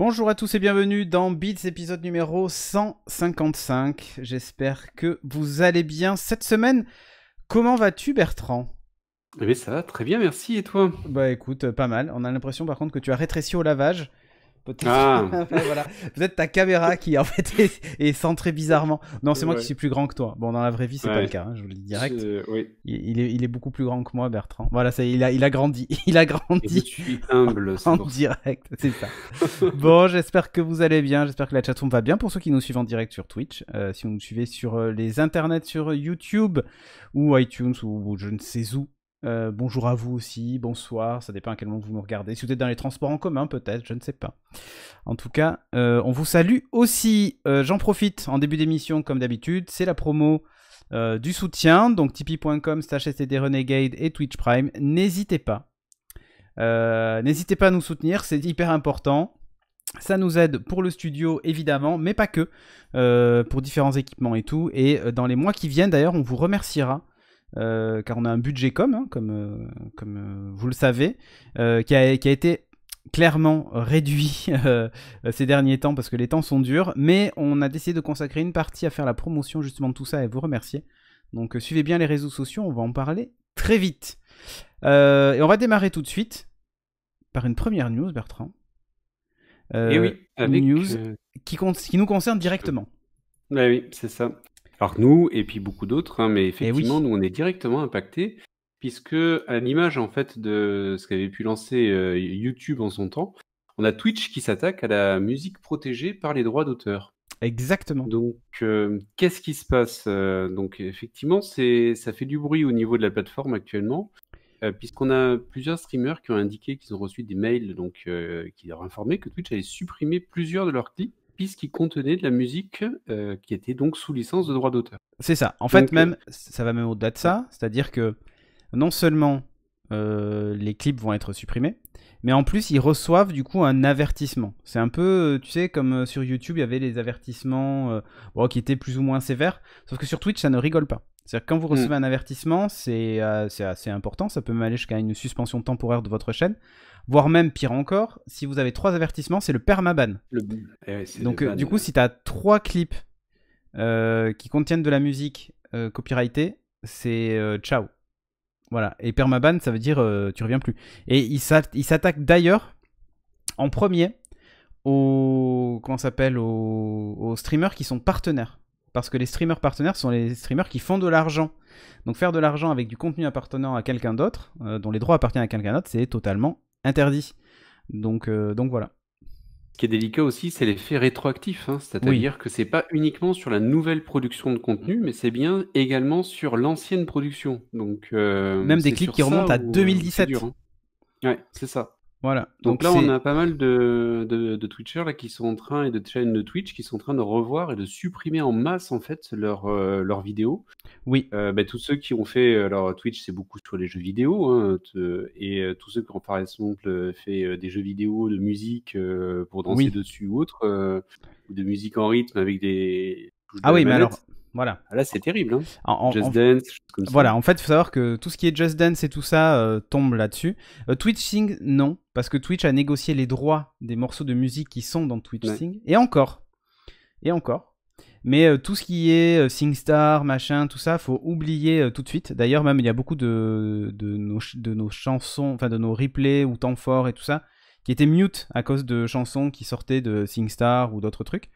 Bonjour à tous et bienvenue dans Beats épisode numéro 155. J'espère que vous allez bien cette semaine. Comment vas-tu Bertrand? Eh bien, ça va très bien, merci. Et toi? Bah écoute, pas mal. On a l'impression par contre que tu as rétréci au lavage. Peut-être Ah, voilà. Peut-être ta caméra qui en fait est centrée bizarrement. Non, c'est moi qui ouais, suis plus grand que toi. Bon, dans la vraie vie, c'est pas le ouais, cas, hein, je vous le dis direct. oui. Il est beaucoup plus grand que moi, Bertrand. Voilà, ça, il a grandi. Il a Et je grandi suis humble, c'est en pour ça. direct, c'est ça. Bon, j'espère que vous allez bien, j'espère que la chatroom va bien pour ceux qui nous suivent en direct sur Twitch. Si vous nous suivez sur les internets, sur YouTube ou iTunes ou je ne sais où. Bonjour à vous aussi, bonsoir, ça dépend à quel moment vous nous regardez. Si vous êtes dans les transports en commun, peut-être, je ne sais pas. En tout cas, on vous salue aussi. J'en profite en début d'émission, comme d'habitude, c'est la promo du soutien, donc tipeee.com/stdrenegade et Twitch Prime. N'hésitez pas. N'hésitez pas à nous soutenir, c'est hyper important. Ça nous aide pour le studio, évidemment, mais pas que. Pour différents équipements et tout. Et dans les mois qui viennent, d'ailleurs, on vous remerciera. Car on a un budget comme vous le savez, qui a été clairement réduit ces derniers temps parce que les temps sont durs. Mais on a décidé de consacrer une partie à faire la promotion justement de tout ça et vous remercier. Donc suivez bien les réseaux sociaux, on va en parler très vite. Et on va démarrer tout de suite par une première news, Bertrand. Et oui, Une avec... news qui nous concerne directement. Ouais, oui, c'est ça. Alors nous, et puis beaucoup d'autres, hein, mais Et effectivement, oui, nous, on est directement impactés, puisque à l'image, en fait, de ce qu'avait pu lancer YouTube en son temps, on a Twitch qui s'attaque à la musique protégée par les droits d'auteur. exactement. Donc, qu'est-ce qui se passe? Donc effectivement, ça fait du bruit au niveau de la plateforme actuellement, puisqu'on a plusieurs streamers qui ont indiqué qu'ils ont reçu des mails donc, qui leur informaient que Twitch avait supprimé plusieurs de leurs clips, puisqu'ils contenaient de la musique qui était donc sous licence de droit d'auteur. C'est ça. En fait, Donc, même, ça va même au-delà de ouais. ça. C'est-à-dire que non seulement les clips vont être supprimés, mais en plus, ils reçoivent du coup un avertissement. C'est un peu, tu sais, comme sur YouTube, il y avait les avertissements bon, qui étaient plus ou moins sévères. Sauf que sur Twitch, ça ne rigole pas. C'est-à-dire que quand vous recevez un avertissement, c'est assez important. Ça peut même aller jusqu'à une suspension temporaire de votre chaîne. Voire même, pire encore, si vous avez 3 avertissements, c'est le permaban. Le, ouais, c'est le Donc, ban. du coup, si tu as 3 clips qui contiennent de la musique copyrightée, c'est ciao. Voilà. Et permaban, ça veut dire tu reviens plus. Et il s'attaque d'ailleurs en premier aux streamers qui sont partenaires. Parce que les streamers partenaires sont les streamers qui font de l'argent. Donc faire de l'argent avec du contenu appartenant à quelqu'un d'autre, dont les droits appartiennent à quelqu'un d'autre, c'est totalement interdit. Donc voilà. Ce qui est délicat aussi, c'est l'effet rétroactif, hein. Oui. C'est-à-dire que c'est pas uniquement sur la nouvelle production de contenu, mais c'est bien également sur l'ancienne production. Donc, Même des c'est clips sur qui ça remontent à où c'est dur, 2017. hein. Ouais, c'est ça. Voilà. Donc Donc là, on c'est... a pas mal de Twitchers là, qui sont en train, et de chaînes de Twitch qui sont en train de revoir et de supprimer en masse en fait leurs vidéos. Oui. Tous ceux qui ont fait, alors Twitch c'est beaucoup sur les jeux vidéo, hein, et tous ceux qui ont par exemple fait des jeux vidéo de musique pour danser Oui. dessus ou autre, ou de musique en rythme avec des touches de Ah la oui, mais alors... manette. Voilà. Ah, là c'est terrible, hein. En, Just en, Dance, choses comme ça. Voilà, en fait, il faut savoir que tout ce qui est Just Dance et tout ça tombe là-dessus. Twitch Sing, non, parce que Twitch a négocié les droits des morceaux de musique qui sont dans Twitch Ouais. Sing. Et encore. Et encore. Mais tout ce qui est SingStar, machin, tout ça, faut oublier tout de suite. D'ailleurs, même, il y a beaucoup de nos chansons, enfin de nos replays ou temps forts et tout ça, qui étaient mute à cause de chansons qui sortaient de SingStar ou d'autres trucs.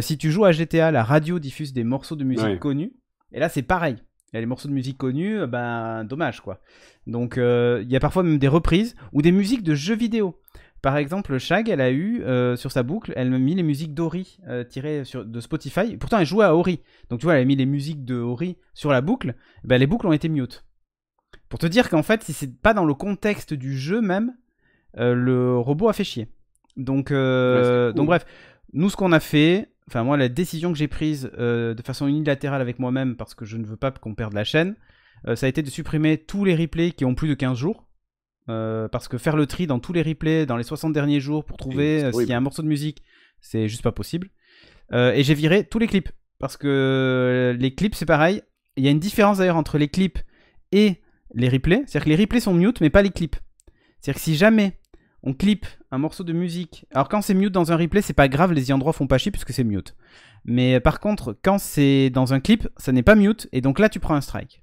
Si tu joues à GTA, la radio diffuse des morceaux de musique Ouais. connus. Et là, c'est pareil. Il y a les morceaux de musique connus, ben dommage quoi. Donc il y a parfois même des reprises ou des musiques de jeux vidéo. Par exemple, Shag, elle a eu sur sa boucle, elle a mis les musiques d'Ori tirées de Spotify. Pourtant, elle jouait à Ori. Donc tu vois, elle a mis les musiques de Ori sur la boucle. Ben, les boucles ont été mute. Pour te dire qu'en fait, si c'est pas dans le contexte du jeu même, le robot a fait chier. Donc, Ouais, c'est fou, donc hein. bref, nous ce qu'on a fait, enfin moi la décision que j'ai prise de façon unilatérale avec moi-même parce que je ne veux pas qu'on perde la chaîne, ça a été de supprimer tous les replays qui ont plus de 15 jours. Parce que faire le tri dans tous les replays dans les 60 derniers jours pour trouver C'est s'il y a horrible. un morceau de musique, c'est juste pas possible. Et j'ai viré tous les clips. Parce que les clips c'est pareil. Il y a une différence d'ailleurs entre les clips et les replays. C'est-à-dire que les replays sont mute mais pas les clips. C'est-à-dire que si jamais on clip un morceau de musique. Alors quand c'est mute dans un replay, c'est pas grave, les endroits font pas chier puisque c'est mute. Mais par contre, quand c'est dans un clip, ça n'est pas mute, et donc là tu prends un strike.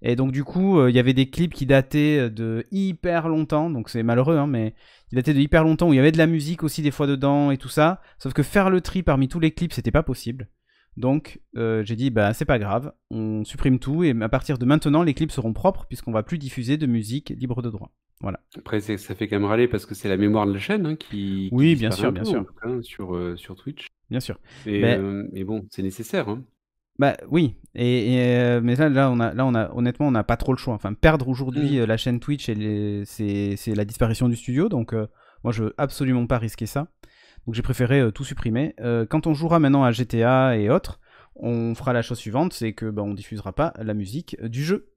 Et donc du coup, il y avait des clips qui dataient de hyper longtemps, donc c'est malheureux, hein, mais qui dataient de hyper longtemps, où il y avait de la musique aussi des fois dedans et tout ça. Sauf que faire le tri parmi tous les clips, c'était pas possible. Donc j'ai dit, bah c'est pas grave, on supprime tout, et à partir de maintenant, les clips seront propres, puisqu'on va plus diffuser de musique libre de droit. Voilà. Après, ça fait quand même râler parce que c'est la mémoire de la chaîne hein, qui Oui, bien disparaît sûr, un bien peu, sûr. en tout cas, sur Twitch. Bien sûr. Mais bon, c'est nécessaire. Hein. Bah oui, mais honnêtement, on n'a pas trop le choix. Enfin, perdre aujourd'hui la chaîne Twitch, c'est la disparition du studio, donc moi je veux absolument pas risquer ça. Donc j'ai préféré tout supprimer. Quand on jouera maintenant à GTA et autres, on fera la chose suivante, c'est que on diffusera pas la musique du jeu.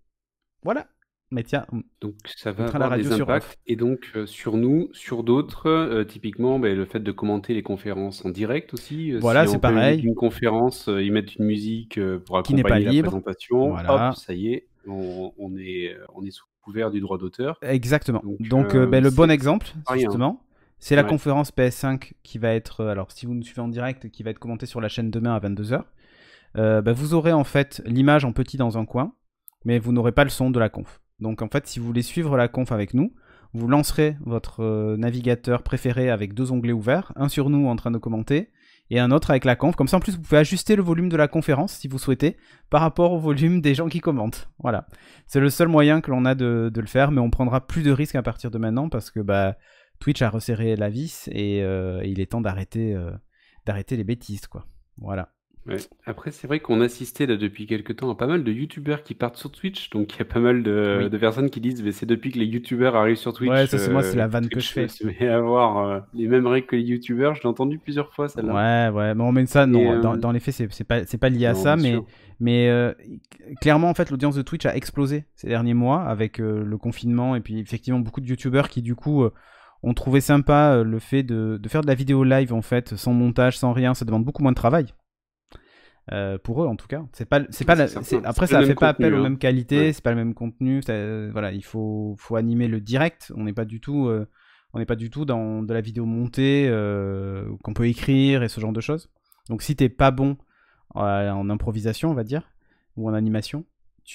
Voilà. Mais tiens, donc ça va mettra la avoir radio des sur impacts. off. Et donc sur nous, sur d'autres, typiquement le fait de commenter les conférences en direct aussi. Voilà, si c'est en plein milieu pareil. d'une conférence, ils mettent une musique pour Qui n'est pas accompagner la libre. présentation, Voilà. hop, ça y est, on est sous couvert du droit d'auteur. Exactement. Donc le bon c'est exemple, pas rien. justement, c'est la Ouais. conférence PS5 qui va être, alors si vous nous suivez en direct, qui va être commentée sur la chaîne demain à 22h. Vous aurez en fait l'image en petit dans un coin, mais vous n'aurez pas le son de la conf. Donc en fait, si vous voulez suivre la conf avec nous, vous lancerez votre navigateur préféré avec 2 onglets ouverts, un sur nous en train de commenter, et un autre avec la conf. Comme ça, en plus, vous pouvez ajuster le volume de la conférence, si vous souhaitez, par rapport au volume des gens qui commentent. Voilà. C'est le seul moyen que l'on a de le faire, mais on prendra plus de risques à partir de maintenant, parce que Twitch a resserré la vis, et il est temps d'arrêter les bêtises, quoi. Voilà. Ouais. Après, c'est vrai qu'on assistait là, depuis quelques temps à pas mal de youtubeurs qui partent sur Twitch. Donc, il y a pas mal de personnes qui disent c'est depuis que les youtubeurs arrivent sur Twitch. Ouais, ça c'est moi, c'est la vanne que je fais. Se met à avoir les mêmes règles que les youtubeurs. Je l'ai entendu plusieurs fois, celle-là. Ouais, mais on met ça, non. Dans les faits, c'est pas lié à ça, mais clairement, en fait, l'audience de Twitch a explosé ces derniers mois avec le confinement et puis effectivement beaucoup de youtubeurs qui, du coup, ont trouvé sympa le fait de faire de la vidéo live, en fait, sans montage, sans rien. Ça demande beaucoup moins de travail. Pour eux en tout cas, après ça fait pas appel aux mêmes qualités, c'est pas le même contenu, voilà, il faut animer le direct, on n'est pas du tout dans de la vidéo montée qu'on peut écrire et ce genre de choses. Donc si t'es pas bon en improvisation on va dire, ou en animation,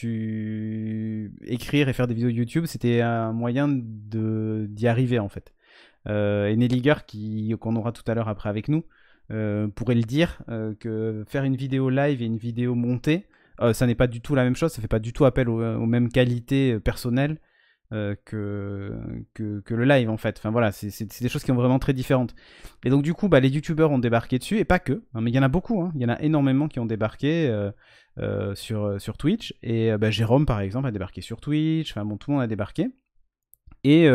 écrire et faire des vidéos YouTube c'était un moyen d'y arriver en fait. Et Nelliger qu'on aura tout à l'heure après avec nous pourrait le dire, que faire une vidéo live et une vidéo montée, ça n'est pas du tout la même chose, ça fait pas du tout appel aux mêmes qualités personnelles que le live en fait. Enfin voilà, c'est des choses qui sont vraiment très différentes. Et donc du coup, les youtubeurs ont débarqué dessus, et pas que, hein, mais il y en a beaucoup, hein, il y en a énormément qui ont débarqué sur Twitch, et Jérôme par exemple a débarqué sur Twitch, enfin bon, tout le monde a débarqué, et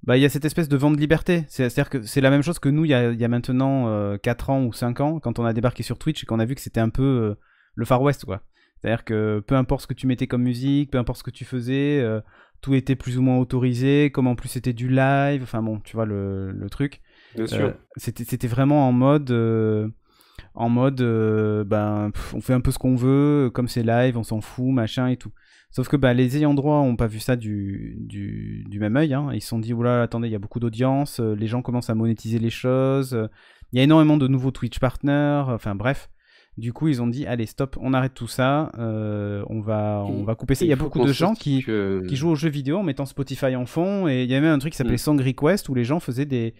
il y a cette espèce de vent de liberté. C'est-à-dire que c'est la même chose que nous, il y a maintenant 4 ans ou 5 ans, quand on a débarqué sur Twitch et qu'on a vu que c'était un peu le Far West, quoi. C'est-à-dire que peu importe ce que tu mettais comme musique, peu importe ce que tu faisais, tout était plus ou moins autorisé, comme en plus c'était du live, enfin bon, tu vois le truc. Bien sûr. C'était vraiment en mode... on fait un peu ce qu'on veut, comme c'est live, on s'en fout, machin et tout. Sauf que les ayants droit ont pas vu ça du même œil, hein. Ils se sont dit, oula, attendez, il y a beaucoup d'audience, les gens commencent à monétiser les choses, il y a énormément de nouveaux Twitch partners, enfin bref. Du coup, ils ont dit, allez, stop, on arrête tout ça, on va couper ça. Il y a beaucoup de gens qui jouent aux jeux vidéo en mettant Spotify en fond, et il y a même un truc qui s'appelait Song Request, où les gens faisaient des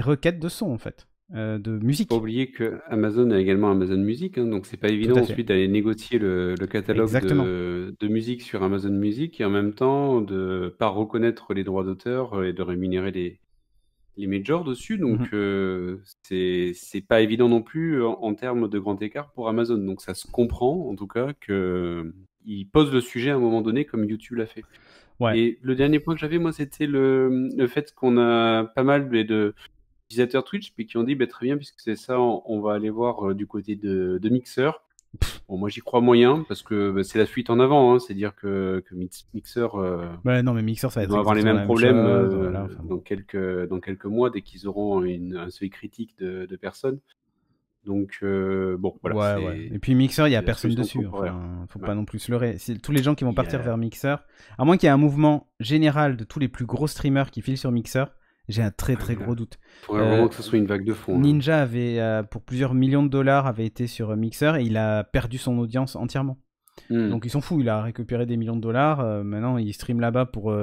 requêtes de son, en fait. De musique. Faut pas oublier que Amazon a également Amazon Music, hein, donc c'est pas évident ensuite d'aller négocier le catalogue de musique sur Amazon Music, et en même temps de pas reconnaître les droits d'auteur et de rémunérer les majors dessus, donc c'est pas évident non plus en termes de grand écart pour Amazon, donc ça se comprend en tout cas qu'ils posent le sujet à un moment donné comme YouTube l'a fait. Ouais. Et le dernier point que j'avais moi, c'était le fait qu'on a pas mal de utilisateurs Twitch puis qui ont dit très bien, puisque c'est ça, on va aller voir du côté de Mixer. Bon, moi j'y crois moyen parce que c'est la fuite en avant, hein, c'est-à-dire que Mixer non mais Mixer ça va avoir les mêmes problèmes dans quelques mois dès qu'ils auront un seuil critique de personnes. Donc bon voilà. Ouais. Et puis Mixer, il y a personne dessus, enfin, faut pas non plus se leurrer. C'est tous les gens qui vont partir vers Mixer, à moins qu'il y ait un mouvement général de tous les plus gros streamers qui filent sur Mixer. J'ai un très Ah, gros doute. il faudrait vraiment que ce soit une vague de fond. Là. Ninja avait, pour plusieurs millions de dollars, avait été sur Mixer et il a perdu son audience entièrement. Donc ils sont fous, il a récupéré des millions de dollars. Maintenant, il stream là-bas pour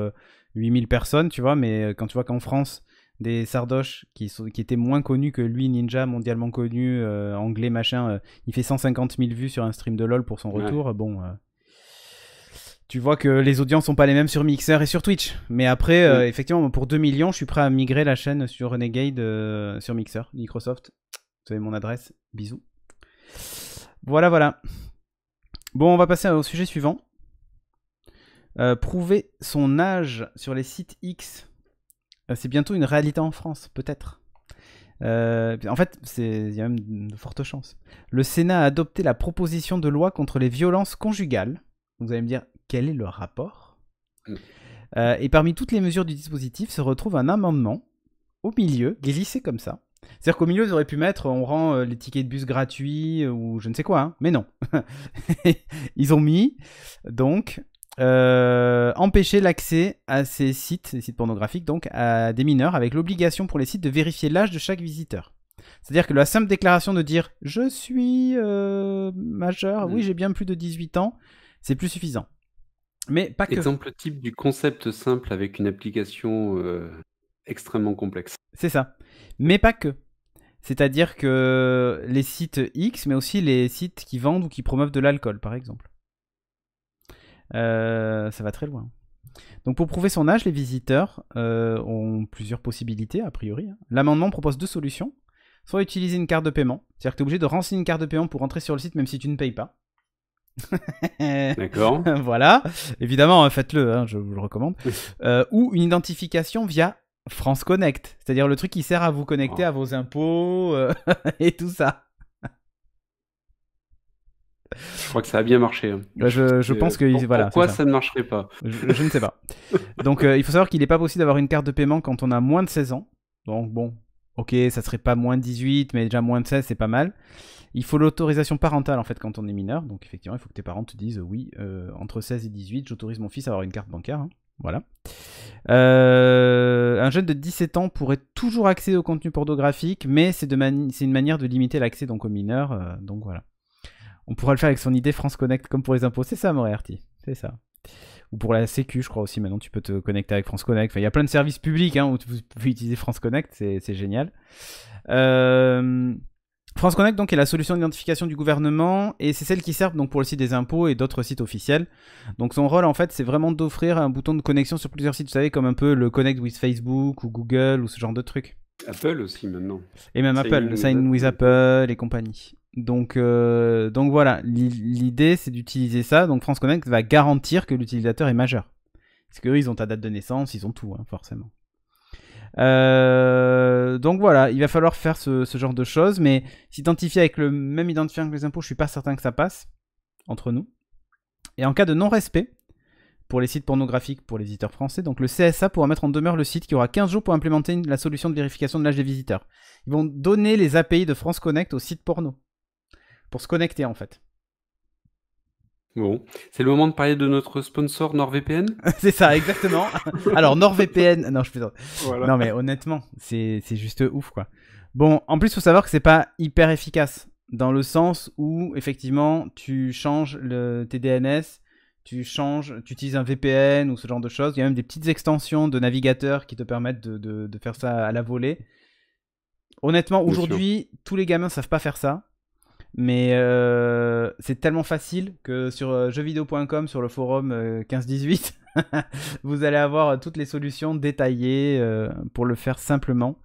8000 personnes, tu vois. Mais quand tu vois qu'en France, des sardoches qui étaient moins connus que lui, Ninja, mondialement connu, anglais, machin, il fait 150 000 vues sur un stream de LoL pour son retour. Bon, tu vois que les audiences sont pas les mêmes sur Mixer et sur Twitch. Mais après, effectivement, pour 2 millions, je suis prêt à migrer la chaîne sur Renegade sur Mixer. Microsoft, vous avez mon adresse. Bisous. Voilà. Bon, on va passer au sujet suivant. Prouver son âge sur les sites X. C'est bientôt une réalité en France, peut-être. En fait, il y a même de fortes chances. Le Sénat a adopté la proposition de loi contre les violences conjugales. Vous allez me dire, quel est le rapport ? Et parmi toutes les mesures du dispositif se retrouve un amendement au milieu, glissé comme ça. C'est-à-dire qu'au milieu, ils auraient pu mettre, on rend les tickets de bus gratuits ou je ne sais quoi, hein. Mais non. Ils ont mis, donc, empêcher l'accès à ces sites pornographiques, donc à des mineurs, avec l'obligation pour les sites de vérifier l'âge de chaque visiteur. C'est-à-dire que la simple déclaration de dire « Je suis majeur, oui, j'ai bien plus de 18 ans », c'est plus suffisant. Mais pas que. Exemple type du concept simple avec une application extrêmement complexe. C'est ça. Mais pas que. C'est-à-dire que les sites X, mais aussi les sites qui vendent ou qui promeuvent de l'alcool, par exemple. Ça va très loin. Donc pour prouver son âge, les visiteurs ont plusieurs possibilités, a priori. L'amendement propose 2 solutions. Soit utiliser une carte de paiement. C'est-à-dire que tu es obligé de renseigner une carte de paiement pour rentrer sur le site, même si tu ne payes pas. D'accord. Voilà. Évidemment, faites-le, hein, je vous le recommande. Ou une identification via France Connect. C'est-à-dire le truc qui sert à vous connecter à vos impôts et tout ça. Je crois que ça a bien marché. Hein. Je pense que voilà. Pourquoi ça ne marcherait pas ? Je ne sais pas. Donc il faut savoir qu'il n'est pas possible d'avoir une carte de paiement quand on a moins de 16 ans. Donc bon, ok, ça serait pas moins de 18, mais déjà moins de 16, c'est pas mal. Il faut l'autorisation parentale en fait quand on est mineur. Donc effectivement, il faut que tes parents te disent oui, entre 16 et 18, j'autorise mon fils à avoir une carte bancaire. Hein. Voilà. Un jeune de 17 ans pourrait toujours accéder au contenu pornographique, mais c'est une manière de limiter l'accès donc aux mineurs. Donc voilà. On pourra le faire avec son idée France Connect comme pour les impôts. C'est ça, Moriarty. C'est ça. Ou pour la Sécu, je crois aussi. Maintenant, tu peux te connecter avec France Connect. Enfin, il y a plein de services publics où tu peux utiliser France Connect. C'est génial. France Connect donc est la solution d'identification du gouvernement et c'est celle qui sert donc pour le site des impôts et d'autres sites officiels. Donc son rôle en fait c'est vraiment d'offrir un bouton de connexion sur plusieurs sites, vous savez comme un peu le Connect with Facebook ou Google ou ce genre de trucs. Apple aussi maintenant. Et même Apple, Sign with Apple et compagnie. Donc voilà, l'idée c'est d'utiliser ça. Donc France Connect va garantir que l'utilisateur est majeur. Parce qu'eux ils ont ta date de naissance, ils ont tout hein, forcément. Donc voilà, il va falloir faire ce genre de choses, mais s'identifier avec le même identifiant que les impôts, je suis pas certain que ça passe entre nous. Et en cas de non-respect, pour les sites pornographiques pour les visiteurs français, donc le CSA pourra mettre en demeure le site qui aura 15 jours pour implémenter la solution de vérification de l'âge des visiteurs. Ils vont donner les API de France Connect aux sites porno. Pour se connecter en fait. Bon, c'est le moment de parler de notre sponsor NordVPN. C'est ça, exactement. Alors NordVPN, non je plaisante. Voilà. Non mais honnêtement, c'est juste ouf quoi. Bon, en plus il faut savoir que c'est pas hyper efficace dans le sens où effectivement tu changes tes DNS, tu utilises un VPN ou ce genre de choses. Il y a même des petites extensions de navigateurs qui te permettent de faire ça à la volée. Honnêtement, aujourd'hui, tous les gamins savent pas faire ça. Mais c'est tellement facile que sur jeuxvideo.com, sur le forum 15-18, vous allez avoir toutes les solutions détaillées pour le faire simplement.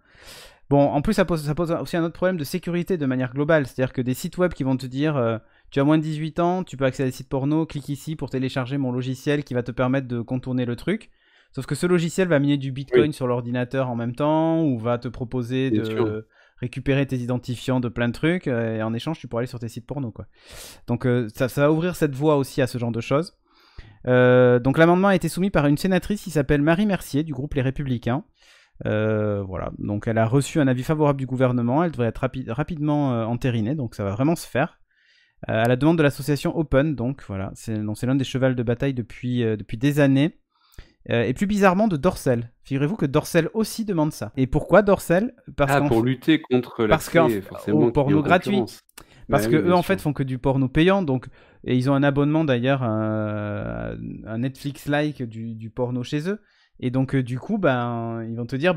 Bon, en plus, ça pose aussi un autre problème de sécurité de manière globale. C'est-à-dire que des sites web qui vont te dire tu as moins de 18 ans, tu peux accéder à des sites porno, clique ici pour télécharger mon logiciel qui va te permettre de contourner le truc. Sauf que ce logiciel va miner du Bitcoin sur l'ordinateur en même temps ou va te proposer récupérer tes identifiants de plein de trucs et en échange tu pourras aller sur tes sites porno quoi. Donc ça va ouvrir cette voie aussi à ce genre de choses. Donc l'amendement a été soumis par une sénatrice qui s'appelle Marie Mercier du groupe Les Républicains. Voilà, donc elle a reçu un avis favorable du gouvernement, elle devrait être rapidement entérinée, donc ça va vraiment se faire. À la demande de l'association Open, donc voilà, c'est l'un des chevals de bataille depuis des années. Et plus bizarrement de Dorsel. Figurez-vous que Dorsel aussi demande ça. Et pourquoi Dorsel? Pour lutter contre l'accès forcément au porno gratuit. Parce que eux en fait font que du porno payant, donc et ils ont un abonnement d'ailleurs, un Netflix-like du porno chez eux. Et donc du coup, ils vont te dire,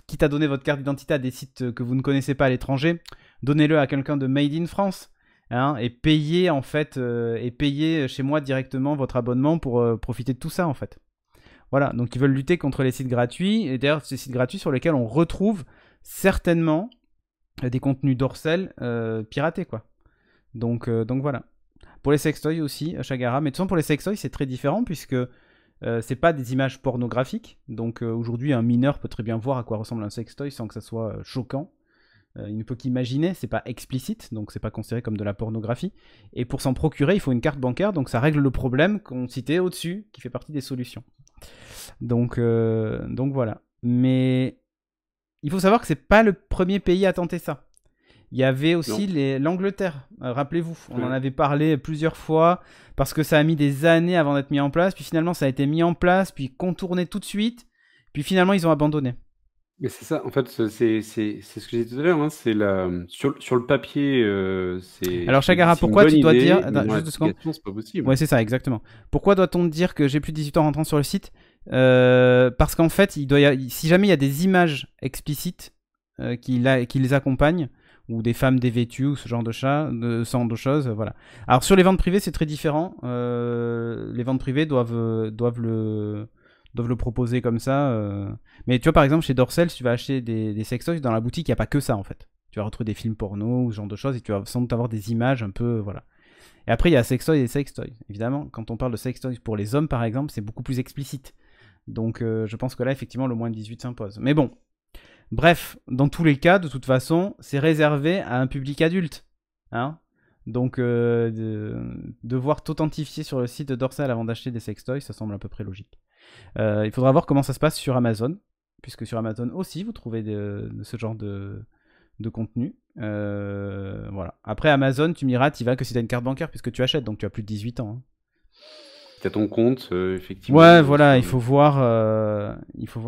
quitte à donner votre carte d'identité à des sites que vous ne connaissez pas à l'étranger, donnez-le à quelqu'un de Made in France, hein, et payez en fait, chez moi directement votre abonnement pour profiter de tout ça en fait. Voilà, donc ils veulent lutter contre les sites gratuits, et d'ailleurs ces sites gratuits sur lesquels on retrouve certainement des contenus Dorsel piratés quoi. Donc voilà. Pour les sextoys aussi, Chagara, mais de toute façon pour les sextoys c'est très différent puisque c'est pas des images pornographiques, donc aujourd'hui un mineur peut très bien voir à quoi ressemble un sextoy sans que ça soit choquant. Il ne peut qu'imaginer, c'est pas explicite, donc c'est pas considéré comme de la pornographie. Et pour s'en procurer, il faut une carte bancaire, donc ça règle le problème qu'on citait au-dessus, qui fait partie des solutions. Donc voilà. Mais il faut savoir que c'est pas le premier pays à tenter ça. Il y avait aussi l'Angleterre, rappelez-vous, on en avait parlé plusieurs fois, parce que ça a mis des années avant d'être mis en place, puis finalement ça a été mis en place, puis contourné tout de suite, puis finalement ils ont abandonné. Mais c'est ça, en fait, c'est ce que j'ai dit tout à l'heure, hein, c'est sur le papier, c'est. Alors Chagara, pourquoi tu dois dire. Juste 2 secondes. C'est pas possible. Ouais, c'est ça, exactement. Pourquoi doit-on dire que j'ai plus de 18 ans en rentrant sur le site? Parce qu'en fait, si jamais il y a des images explicites qui les accompagnent, ou des femmes dévêtues, ou ce genre de choses, voilà. Alors sur les ventes privées, c'est très différent. Les ventes privées doivent le proposer comme ça. Mais tu vois, par exemple, chez Dorsel, si tu vas acheter des sextoys, dans la boutique, il n'y a pas que ça, en fait. Tu vas retrouver des films porno ou ce genre de choses, et tu vas sans doute avoir des images un peu, voilà. Et après, il y a sextoys et sextoys. Évidemment, quand on parle de sextoys pour les hommes, par exemple, c'est beaucoup plus explicite. Donc, je pense que là, effectivement, le moins de 18 s'impose. Mais bon. Bref, dans tous les cas, de toute façon, c'est réservé à un public adulte. Hein, donc, devoir t'authentifier sur le site de Dorsel avant d'acheter des sextoys, ça semble à peu près logique. Il faudra voir comment ça se passe sur Amazon, puisque sur Amazon aussi, vous trouvez de ce genre de contenu. Voilà. Après, Amazon, tu me diras, tu vas que si tu as une carte bancaire, puisque tu achètes, donc tu as plus de 18 ans. Hein. Tu as ton compte, effectivement. Ouais, voilà, il faut voir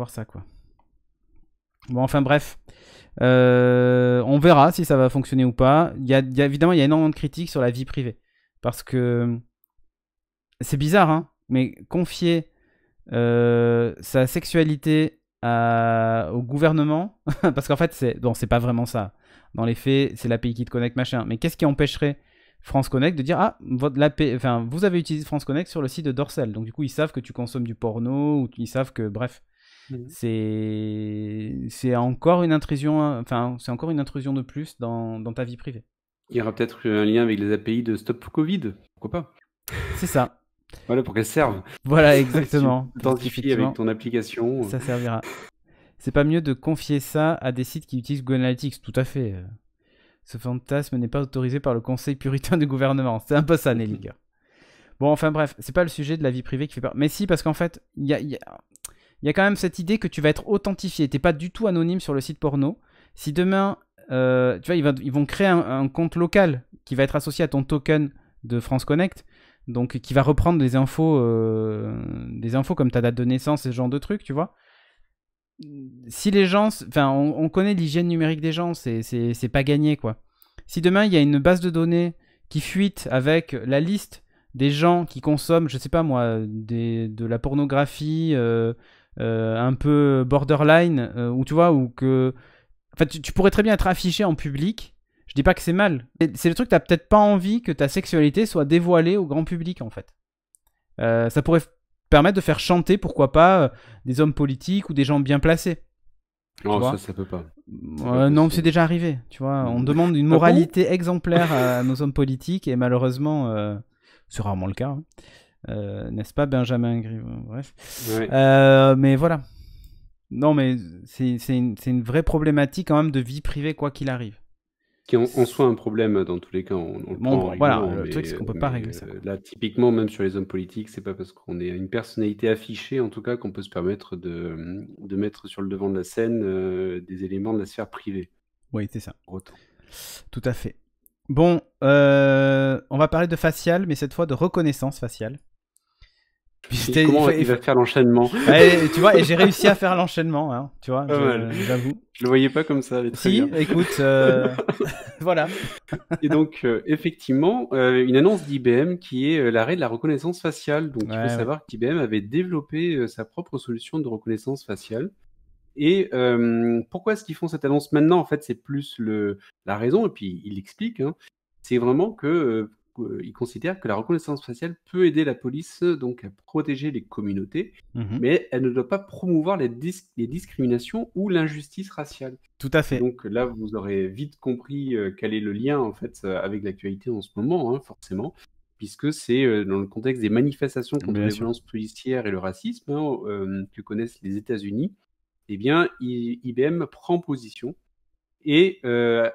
ça, quoi. Bon, enfin bref. On verra si ça va fonctionner ou pas. Évidemment, il y a énormément de critiques sur la vie privée. Parce que c'est bizarre, hein, mais confier sa sexualité au gouvernement, parce qu'en fait, c'est pas vraiment ça. Dans les faits, c'est l'API qui te connecte, machin. Mais qu'est-ce qui empêcherait France Connect de dire vous avez utilisé France Connect sur le site de Dorsel. Donc du coup, ils savent que tu consommes du porno, ou ils savent que, bref. C'est encore une intrusion, c'est encore une intrusion de plus dans ta vie privée. Il y aura peut-être un lien avec les API de Stop Covid, pourquoi pas? C'est ça. Voilà, pour qu'elles servent. Voilà, exactement. Si tu t'identifies avec ton application. Ça servira. C'est pas mieux de confier ça à des sites qui utilisent Google Analytics, tout à fait. Ce fantasme n'est pas autorisé par le conseil puritain du gouvernement. C'est un peu ça, Nelly. Bon, enfin bref, c'est pas le sujet de la vie privée qui fait peur. Mais si, parce qu'en fait, il y a quand même cette idée que tu vas être authentifié. T'es pas du tout anonyme sur le site porno. Si demain, tu vois, ils vont créer un compte local qui va être associé à ton token de France Connect, donc qui va reprendre des infos comme ta date de naissance et ce genre de trucs, tu vois. Si les gens, on connaît l'hygiène numérique des gens, c'est pas gagné, quoi. Si demain il y a une base de données qui fuite avec la liste des gens qui consomment, je sais pas moi, de la pornographie un peu borderline, ou tu vois, ou que, enfin, tu pourrais très bien être affiché en public. Je dis pas que c'est mal. C'est le truc, t'as peut-être pas envie que ta sexualité soit dévoilée au grand public, en fait. Ça pourrait permettre de faire chanter, pourquoi pas, des hommes politiques ou des gens bien placés. Non, ça peut pas. Non, c'est déjà arrivé, tu vois. On demande une moralité exemplaire à nos hommes politiques, et malheureusement, c'est rarement le cas. Hein. N'est-ce pas, Benjamin Griveaux? Bref. Ouais. Mais voilà. Non, mais c'est une vraie problématique quand même de vie privée, quoi qu'il arrive. Qui en soit un problème dans tous les cas, on le prend en rigolant, voilà, le truc c'est qu'on peut pas régler ça. Là, typiquement, même sur les hommes politiques, c'est pas parce qu'on est une personnalité affichée, en tout cas, qu'on peut se permettre de mettre sur le devant de la scène des éléments de la sphère privée. Oui, c'est ça. Autant. Tout à fait. Bon, on va parler de facial, mais cette fois de reconnaissance faciale. Comment il va faire l'enchaînement? Ouais, tu vois, et j'ai réussi à faire l'enchaînement, hein, tu vois, j'avoue. Je le voyais pas comme ça, mais très Si, bien. écoute, voilà. Et donc, effectivement, une annonce d'IBM qui est l'arrêt de la reconnaissance faciale. Donc, il faut savoir qu'IBM avait développé sa propre solution de reconnaissance faciale. Et pourquoi est-ce qu'ils font cette annonce maintenant? En fait, c'est plus la raison, et puis il l'explique, hein. C'est vraiment que ils considèrent que la reconnaissance faciale peut aider la police donc à protéger les communautés, mais elle ne doit pas promouvoir les discriminations ou l'injustice raciale. Tout à fait. Donc là, vous aurez vite compris quel est le lien en fait avec l'actualité en ce moment, hein, forcément, puisque c'est dans le contexte des manifestations contre les violences policières et le racisme, hein, que connaissent les États-Unis. Eh bien, IBM prend position et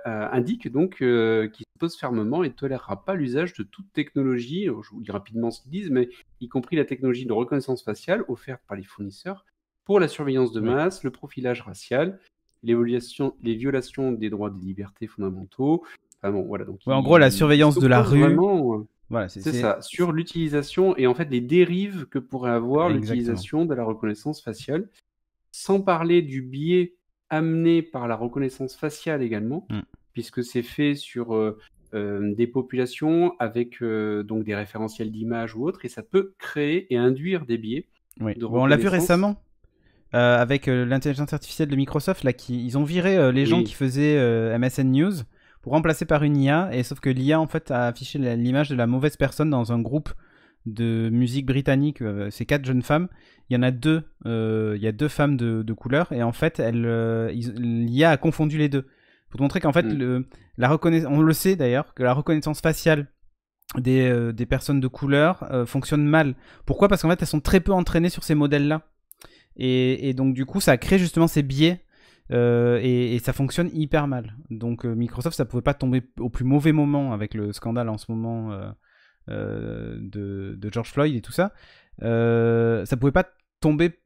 indique donc qu'il se pose fermement et ne tolérera pas l'usage de toute technologie, je vous dis rapidement ce qu'ils disent, mais y compris la technologie de reconnaissance faciale offerte par les fournisseurs pour la surveillance de masse, le profilage racial, les violations des droits et des libertés fondamentaux. Enfin bon, voilà, donc en gros, la surveillance de la rue. Vraiment, voilà, c'est ça, sur l'utilisation et en fait les dérives que pourrait avoir l'utilisation de la reconnaissance faciale. Sans parler du biais amené par la reconnaissance faciale également, puisque c'est fait sur des populations avec donc des référentiels d'images ou autres, et ça peut créer et induire des biais. On l'a vu récemment avec l'intelligence artificielle de Microsoft, là, ils ont viré les gens qui faisaient MSN News pour remplacer par une IA, et sauf que l'IA en fait a affiché l'image de la mauvaise personne dans un groupe de musique britannique. C'est 4 jeunes femmes. Il y en a 2, il y a 2 femmes de couleur, et en fait, l'IA a confondu les deux. Pour te montrer qu'en fait, on le sait d'ailleurs, que la reconnaissance faciale des personnes de couleur fonctionne mal. Pourquoi? Parce qu'en fait, elles sont très peu entraînées sur ces modèles-là. Et donc, du coup, ça crée justement ces biais. Et ça fonctionne hyper mal. Donc, Microsoft, ça pouvait pas tomber au plus mauvais moment avec le scandale en ce moment de George Floyd et tout ça. Ça pouvait pas tomber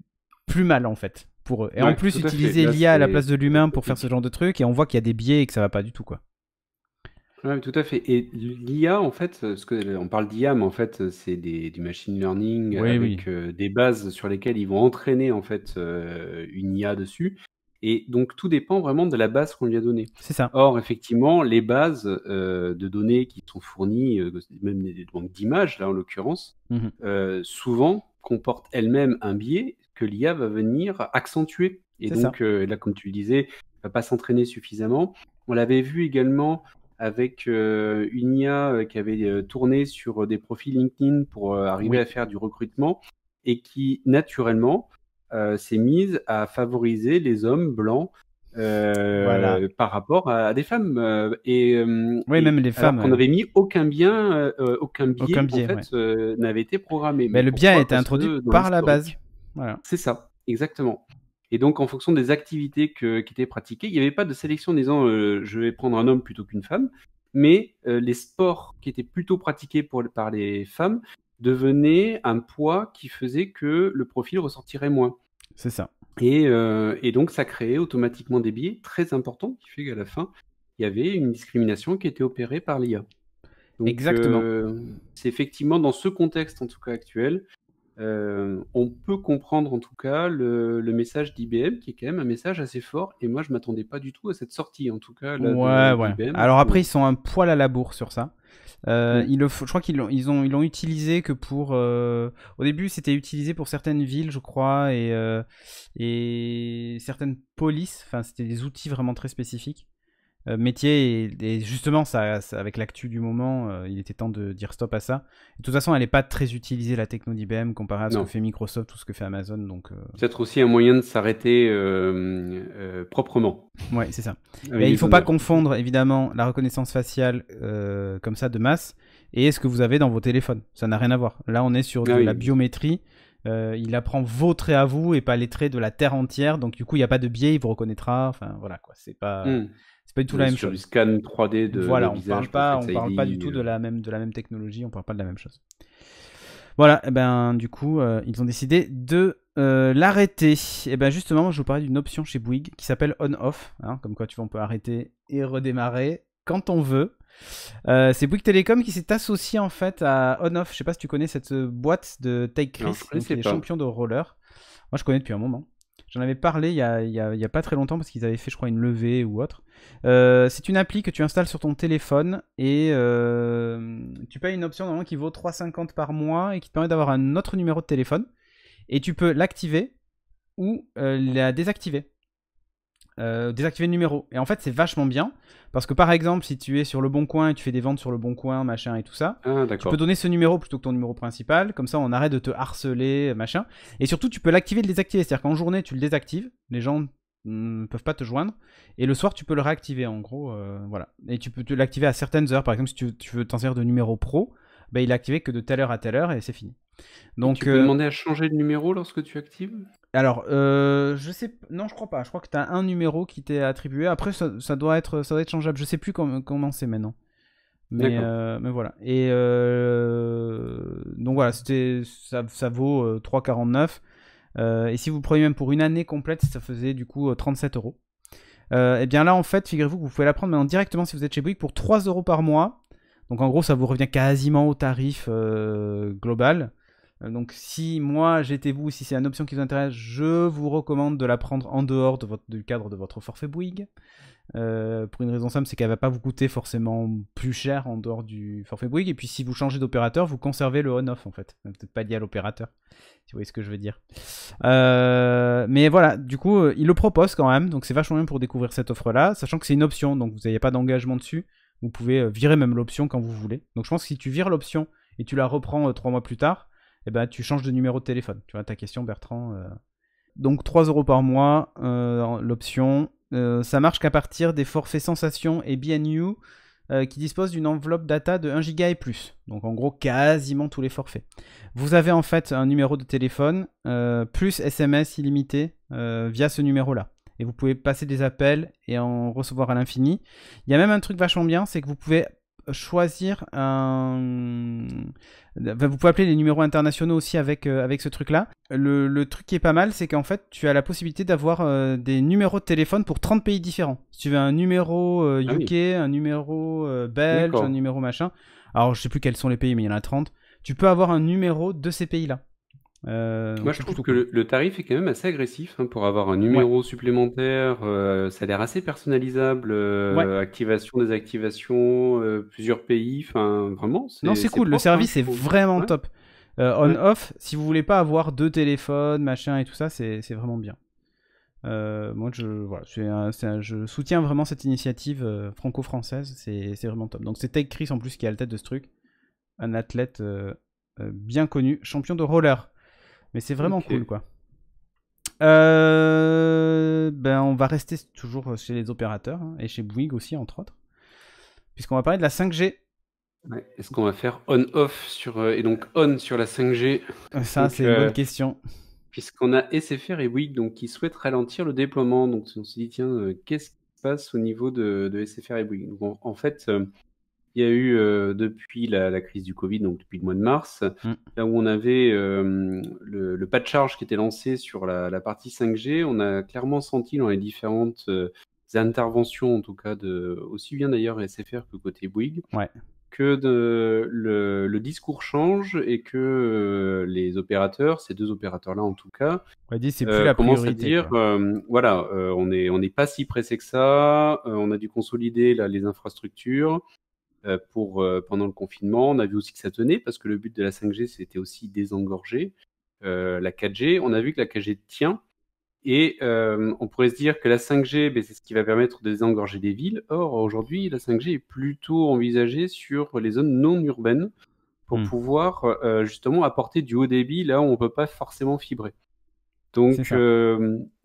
plus mal en fait pour eux. Et en plus utiliser l'IA à la place de l'humain pour faire ce genre de truc, et on voit qu'il y a des biais et que ça va pas du tout, quoi. Ouais, tout à fait. Et l'IA, en fait, on parle d'IA, mais en fait, c'est du machine learning avec des bases sur lesquelles ils vont entraîner en fait une IA dessus. Et donc tout dépend vraiment de la base qu'on lui a donnée. C'est ça. Or, effectivement, les bases de données qui sont fournies, même des banques d'images, là en l'occurrence, souvent comportent elles-mêmes un biais que l'IA va venir accentuer. Et donc là, comme tu le disais, va pas s'entraîner suffisamment. On l'avait vu également avec une IA qui avait tourné sur des profils LinkedIn pour arriver à faire du recrutement, et qui, naturellement, s'est mise à favoriser les hommes blancs par rapport à des femmes. Même les femmes. Alors qu'on n'avait mis aucun biais en fait, n'avait été programmé. Mais le biais a été introduit par la base. Voilà. C'est ça, exactement. Et donc, en fonction des activités qui étaient pratiquées, il n'y avait pas de sélection en disant je vais prendre un homme plutôt qu'une femme, mais les sports qui étaient plutôt pratiqués par les femmes devenaient un poids qui faisait que le profil ressortirait moins. C'est ça. Et donc, ça créait automatiquement des biais très importants, qui fait qu'à la fin, il y avait une discrimination qui était opérée par l'IA. Exactement. C'est effectivement dans ce contexte, en tout cas actuel, on peut comprendre en tout cas le message d'IBM, qui est quand même un message assez fort, et moi je m'attendais pas du tout à cette sortie, en tout cas là, d'IBM. Alors après, ils sont un poil à la bourre sur ça. Je crois qu'ils l'ont utilisé que pour au début c'était utilisé pour certaines villes, je crois, et certaines polices. Enfin, c'était des outils vraiment très spécifiques métier, et justement ça, avec l'actu du moment, il était temps de dire stop à ça. Et de toute façon, elle n'est pas très utilisée, la techno d'IBM, comparée à ce que fait Microsoft ou ce que fait Amazon. Donc peut-être aussi un moyen de s'arrêter proprement. Ouais, c'est ça. Mais il ne faut pas confondre évidemment la reconnaissance faciale comme ça de masse et ce que vous avez dans vos téléphones. Ça n'a rien à voir. Là, on est sur de la biométrie. Il apprend vos traits à vous et pas les traits de la Terre entière. Donc du coup, il n'y a pas de biais, il vous reconnaîtra. Enfin voilà quoi. C'est pas du tout la même chose. Du scan 3D de on visage. parle pas du tout de la même technologie. On parle pas de la même chose. Voilà. Et ben du coup, ils ont décidé de l'arrêter. Et ben justement, je vous parlais d'une option chez Bouygues qui s'appelle on-off. Hein, comme quoi, tu vois, on peut arrêter et redémarrer quand on veut. C'est Bouygues Télécom qui s'est associé en fait à On-Off. Je sais pas si tu connais cette boîte de Take Alors, Chris, je donc connaissais qui est pas. champion de roller. Moi, je connais depuis un moment. J'en avais parlé il y a pas très longtemps parce qu'ils avaient fait, je crois, une levée ou autre. C'est une appli que tu installes sur ton téléphone et tu payes une option normalement qui vaut 3,50 par mois et qui te permet d'avoir un autre numéro de téléphone. Et tu peux l'activer ou la désactiver. Désactiver le numéro. Et en fait, c'est vachement bien parce que par exemple, si tu es sur le Bon Coin et tu fais des ventes sur le Bon Coin, machin et tout ça, Ah, tu peux d'accord. donner ce numéro plutôt que ton numéro principal. Comme ça, on arrête de te harceler, machin. Et surtout, tu peux l'activer et le désactiver. C'est-à-dire qu'en journée, tu le désactives. Les gens ne peuvent pas te joindre. Et le soir, tu peux le réactiver. En gros, voilà. Et tu peux te l'activer à certaines heures. Par exemple, si tu veux t'en servir de numéro pro, bah, il est activé que de telle heure à telle heure et c'est fini. Et Donc, tu peux demander à changer de numéro lorsque tu actives? alors, je sais, non, je crois pas. Je crois que tu as un numéro qui t'est attribué. Après, ça doit être changeable. Je sais plus comment c'est maintenant. D'accord. Mais voilà. Et donc voilà, ça vaut 3,49. Et si vous le prenez même pour une année complète, ça faisait du coup 37 euros. Et bien là, en fait, figurez-vous que vous pouvez la prendre maintenant directement si vous êtes chez Bouygues pour 3 euros par mois. Donc en gros, ça vous revient quasiment au tarif global. Donc si moi j'étais vous, si c'est une option qui vous intéresse, je vous recommande de la prendre en dehors du cadre de votre forfait Bouygues. Pour une raison simple, c'est qu'elle va pas vous coûter forcément plus cher en dehors du forfait Bouygues. Et puis si vous changez d'opérateur, vous conservez le on-off en fait. Peut-être pas lié à l'opérateur, si vous voyez ce que je veux dire. Mais voilà, du coup, il le propose quand même, donc c'est vachement bien pour découvrir cette offre-là, sachant que c'est une option, donc vous n'avez pas d'engagement dessus. Vous pouvez virer même l'option quand vous voulez. Donc je pense que si tu vires l'option et tu la reprends 3 mois plus tard, eh ben, tu changes de numéro de téléphone. Tu vois ta question, Bertrand. Donc 3 euros par mois, l'option. Ça marche qu'à partir des forfaits Sensation et BNU qui disposent d'une enveloppe data de 1 giga et plus. Donc en gros, quasiment tous les forfaits. Vous avez en fait un numéro de téléphone plus SMS illimité via ce numéro-là. Et vous pouvez passer des appels et en recevoir à l'infini. Il y a même un truc vachement bien, c'est que vous pouvez choisir un... Enfin, vous pouvez appeler les numéros internationaux aussi avec ce truc-là. Le truc qui est pas mal, c'est qu'en fait, tu as la possibilité d'avoir des numéros de téléphone pour 30 pays différents. Si tu veux un numéro Ah UK, oui, un numéro belge, un d'accord. numéro machin. Alors, je sais plus quels sont les pays, mais il y en a 30. Tu peux avoir un numéro de ces pays-là. Moi, Donc, je c'est trouve plutôt que cool. le tarif est quand même assez agressif hein, pour avoir un Ouais, numéro supplémentaire. Ça a l'air assez personnalisable. ouais. Activation, désactivation, plusieurs pays. Enfin, vraiment, Non, c'est c'est cool. Le propre, hein, service je est trouve. vraiment Ouais, top. ouais. On-off, si vous voulez pas avoir deux téléphones, machin et tout ça, c'est vraiment bien. Moi, voilà, je soutiens vraiment cette initiative franco-française. C'est vraiment top. Donc, c'est Take Chris en plus qui est à la tête de ce truc. Un athlète bien connu, champion de roller. Mais c'est vraiment cool, Ok. quoi. Ben, on va rester toujours chez les opérateurs hein, et chez Bouygues aussi, entre autres. Puisqu'on va parler de la 5G. Ouais. Est-ce qu'on va faire on-off sur, et donc on sur la 5G? Ça, Donc, c'est une bonne question. puisqu'on a SFR et Bouygues donc, qui souhaitent ralentir le déploiement. Donc, on s'est dit, tiens, qu'est-ce qui se passe au niveau de SFR et Bouygues? Donc, en fait, il y a eu depuis la crise du Covid, donc depuis le mois de mars, Mm. là où on avait le pas de charge qui était lancé sur la partie 5G, on a clairement senti dans les différentes interventions, en tout cas aussi bien d'ailleurs SFR que côté Bouygues, Ouais. que le discours change et que les opérateurs, ces deux opérateurs-là en tout cas, On va dire c'est plus la commencent à priorité, dire, quoi. voilà, on n'est pas si pressé que ça, on a dû consolider là, les infrastructures pour pendant le confinement. On a vu aussi que ça tenait parce que le but de la 5G, c'était aussi désengorger la 4G. On a vu que la 4G tient et on pourrait se dire que la 5G, ben, c'est ce qui va permettre de désengorger des villes. Or, aujourd'hui, la 5G est plutôt envisagée sur les zones non urbaines pour Mm. pouvoir justement apporter du haut débit là où on ne peut pas forcément fibrer. C'est Donc, ça.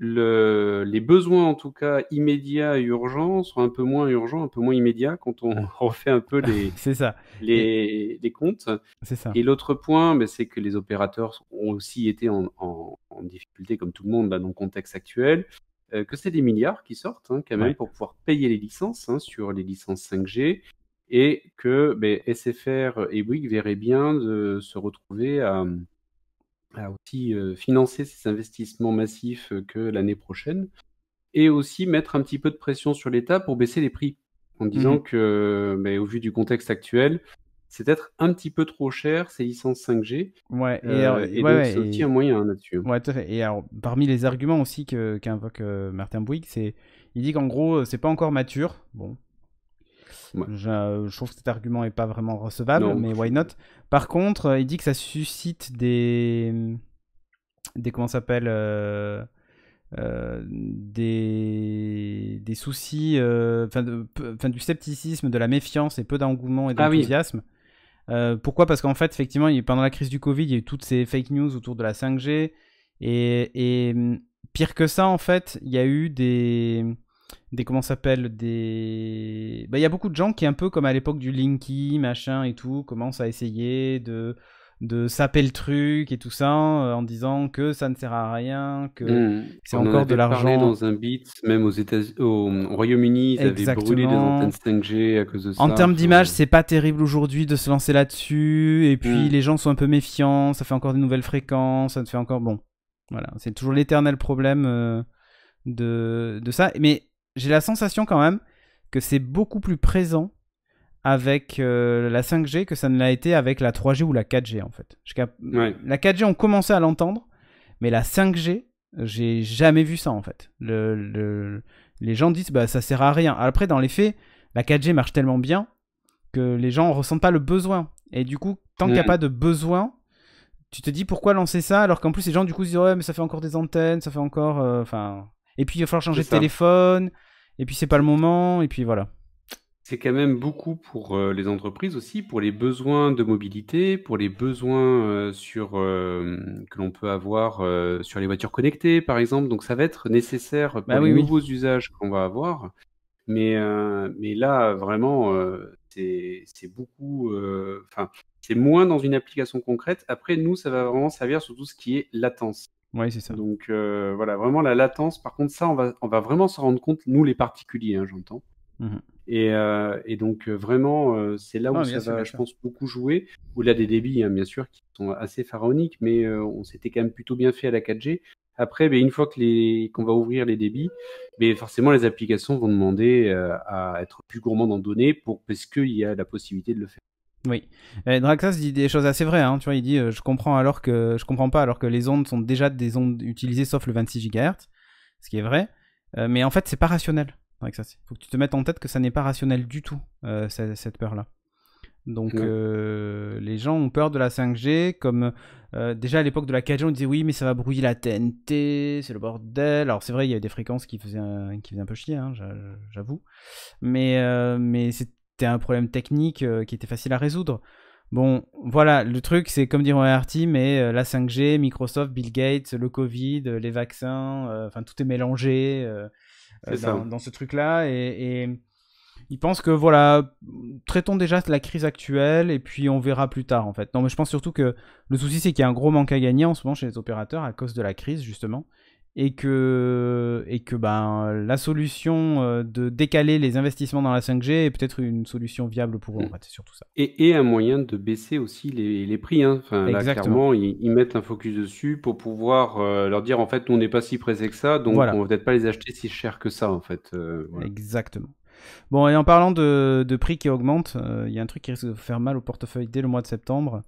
les besoins, en tout cas, immédiats et urgents, sont un peu moins urgents, un peu moins immédiats quand on refait un peu C'est ça. Et les comptes. c'est ça. Et l'autre point, ben, c'est que les opérateurs ont aussi été en difficulté, comme tout le monde, là, dans le contexte actuel, que c'est des milliards qui sortent, hein, quand même, Ouais. pour pouvoir payer les licences hein, sur les licences 5G, et que ben, SFR et Bouygues verraient bien de se retrouver à aussi financer ces investissements massifs que l'année prochaine et aussi mettre un petit peu de pression sur l'État pour baisser les prix. en disant que, au vu du contexte actuel, c'est peut-être un petit peu trop cher ces licences 5G. Ouais, Et donc c'est aussi un moyen là-dessus. Ouais, tout à fait. Et alors, parmi les arguments aussi qu'invoque Martin Bouygues, il dit qu'en gros, c'est pas encore mature. Bon, Ouais. je trouve que cet argument est pas vraiment recevable, Non, mais why not? Par contre, il dit que ça suscite comment ça s'appelle des soucis, du scepticisme, de la méfiance et peu d'engouement et d'enthousiasme. Pourquoi? Parce qu'en fait, effectivement, pendant la crise du Covid, il y a eu toutes ces fake news autour de la 5G. Et pire que ça, en fait, il y a eu comment ça s'appelle, il y a beaucoup de gens qui, un peu comme à l'époque du Linky, machin et tout, commencent à essayer de saper le truc et tout ça, en disant que ça ne sert à rien, que c'est encore de l'argent. On en avait parlé dans un beat, même au Royaume-Uni, ils avaient brûlé des antennes 5G à cause de ça. En termes d'image, c'est pas terrible aujourd'hui de se lancer là-dessus, et puis les gens sont un peu méfiants, ça fait encore des nouvelles fréquences, ça te fait encore... Bon, voilà, c'est toujours l'éternel problème de ça, mais j'ai la sensation quand même que c'est beaucoup plus présent avec la 5G que ça ne l'a été avec la 3G ou la 4G en fait. La 4G, on commençait à l'entendre, mais la 5G, j'ai jamais vu ça en fait. Les gens disent bah ça sert à rien. Après, dans les faits, la 4G marche tellement bien que les gens ne ressentent pas le besoin. Et du coup, tant qu'il n'y a pas de besoin, tu te dis pourquoi lancer ça alors qu'en plus les gens du coup se disent ouais mais ça fait encore des antennes, ça fait encore... Et puis il va falloir changer de téléphone, et puis c'est pas le moment, et puis voilà. C'est quand même beaucoup pour les entreprises aussi, pour les besoins de mobilité, pour les besoins que l'on peut avoir sur les voitures connectées, par exemple. Donc ça va être nécessaire pour les nouveaux usages qu'on va avoir. Mais là, vraiment, c'est beaucoup... c'est moins dans une application concrète. Après, nous, ça va vraiment servir sur tout ce qui est latence. Oui, c'est ça. Donc voilà, vraiment la latence. Par contre, ça, on va vraiment s'en rendre compte, nous les particuliers, hein, j'entends. Et donc vraiment, c'est là où ça va, je pense, beaucoup jouer. Au-delà des débits, hein, bien sûr, qui sont assez pharaoniques, mais on s'était quand même plutôt bien fait à la 4G. Après, une fois qu'on va ouvrir les débits, forcément, les applications vont demander à être plus gourmandes en données parce qu'il y a la possibilité de le faire. Oui. Draxas dit des choses assez vraies. Hein. Tu vois, il dit je comprends pas alors que les ondes sont déjà des ondes utilisées sauf le 26 GHz, ce qui est vrai. Mais en fait, c'est pas rationnel. Il faut que tu te mettes en tête que ça n'est pas rationnel du tout, cette peur-là. Donc les gens ont peur de la 5G, comme déjà à l'époque de la 4G, on disait oui mais ça va brouiller la TNT, c'est le bordel. Alors c'est vrai, il y a des fréquences qui faisaient un peu chier, hein, j'avoue. Mais c'était un problème technique qui était facile à résoudre. Bon, voilà, le truc c'est comme dire RT, mais la 5G, Microsoft, Bill Gates, le Covid, les vaccins, tout est mélangé dans ce truc-là, et ils pensent que voilà, traitons déjà la crise actuelle et puis on verra plus tard en fait. Non mais je pense surtout que le souci c'est qu'il y a un gros manque à gagner en ce moment chez les opérateurs à cause de la crise justement, et que la solution de décaler les investissements dans la 5G est peut-être une solution viable pour eux en fait, c'est surtout ça. Et un moyen de baisser aussi les prix, hein. Là clairement ils mettent un focus dessus pour pouvoir leur dire en fait nous on n'est pas si pressé que ça, donc on va peut-être pas les acheter si cher que ça en fait. Voilà. Exactement. Bon, et en parlant de prix qui augmentent, il y a un truc qui risque de faire mal au portefeuille dès le mois de septembre.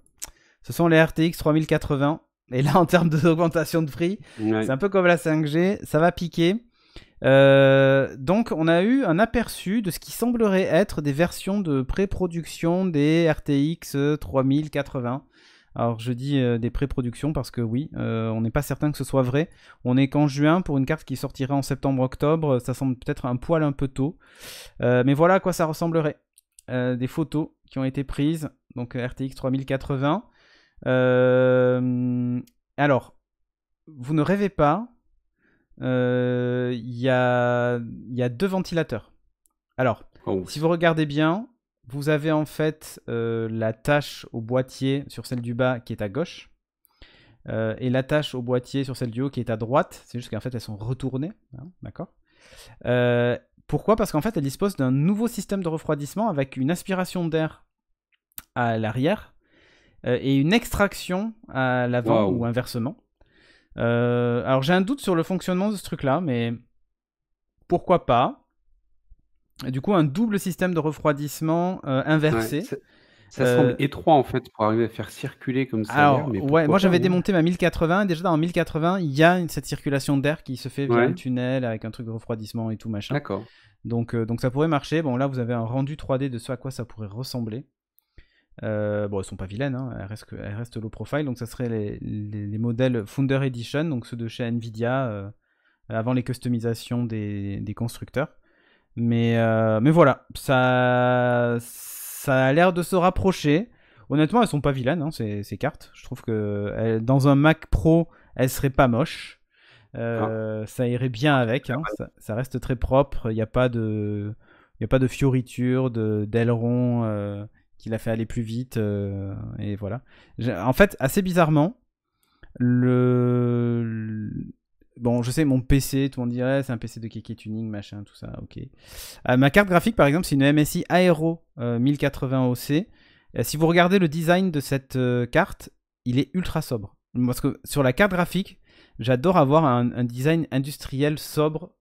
Ce sont les RTX 3080. Et là, en termes d'augmentation de prix, c'est un peu comme la 5G, ça va piquer. Donc, on a eu un aperçu de ce qui semblerait être des versions de pré-production des RTX 3080. Alors je dis des pré-productions parce que oui, on n'est pas certain que ce soit vrai. On est qu'en juin pour une carte qui sortirait en septembre-octobre. Ça semble peut-être un poil un peu tôt. Mais voilà à quoi ça ressemblerait. Des photos qui ont été prises. Donc RTX 3080. Alors, vous ne rêvez pas. Il y a 2 ventilateurs. Alors, si vous regardez bien... Vous avez en fait la tâche au boîtier sur celle du bas qui est à gauche et la tâche au boîtier sur celle du haut qui est à droite. C'est juste qu'en fait elles sont retournées, hein, d'accord. Pourquoi? Parce qu'en fait elles disposent d'un nouveau système de refroidissement avec une aspiration d'air à l'arrière et une extraction à l'avant ou inversement. Alors j'ai un doute sur le fonctionnement de ce truc là, mais pourquoi pas. Et du coup, un double système de refroidissement inversé. Ça semble étroit en fait pour arriver à faire circuler comme ça l'air, mais ouais, moi j'avais pas, démonté ma 1080. Déjà dans 1080, il y a cette circulation d'air qui se fait via un tunnel avec un truc de refroidissement et tout machin. D'accord. Donc ça pourrait marcher. Bon, là vous avez un rendu 3D de ce à quoi ça pourrait ressembler. Bon, elles sont pas vilaines, hein. Elles restent low profile. Donc ça serait les modèles Founder Edition, donc ceux de chez Nvidia, avant les customisations des constructeurs. Mais voilà, ça a l'air de se rapprocher. Honnêtement, elles sont pas vilaines, hein, ces cartes. Je trouve que dans un Mac Pro, elles seraient pas moches. Ça irait bien avec. Hein. Ça reste très propre. Il n'y a pas de fioritures, d'ailerons qui l'a fait aller plus vite. Et voilà. En fait, assez bizarrement, bon, je sais, mon PC, tout le monde dirait, c'est un PC de KK Tuning, machin, tout ça, ok. Ma carte graphique, par exemple, c'est une MSI Aero 1080 OC. Si vous regardez le design de cette carte, il est ultra sobre. Parce que sur la carte graphique, j'adore avoir un design industriel sobre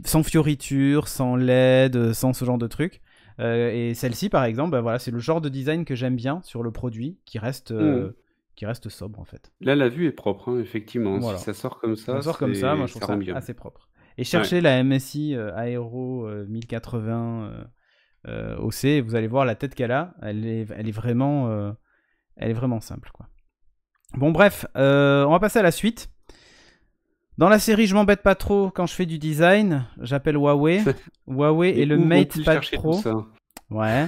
sans fioritures, sans LED, sans ce genre de trucs. Et celle-ci, par exemple, voilà, c'est le genre de design que j'aime bien sur le produit, qui reste sobre en fait. Là, la vue est propre, hein, effectivement. Voilà. Si ça sort comme ça, moi je trouve ça assez propre. Et cherchez la MSI Aero 1080 OC, vous allez voir la tête qu'elle a. Elle est vraiment simple, quoi. Bon, bref, on va passer à la suite. Dans la série, je m'embête pas trop quand je fais du design. J'appelle Huawei. Huawei et le MatePad Pro. Tout ça ouais.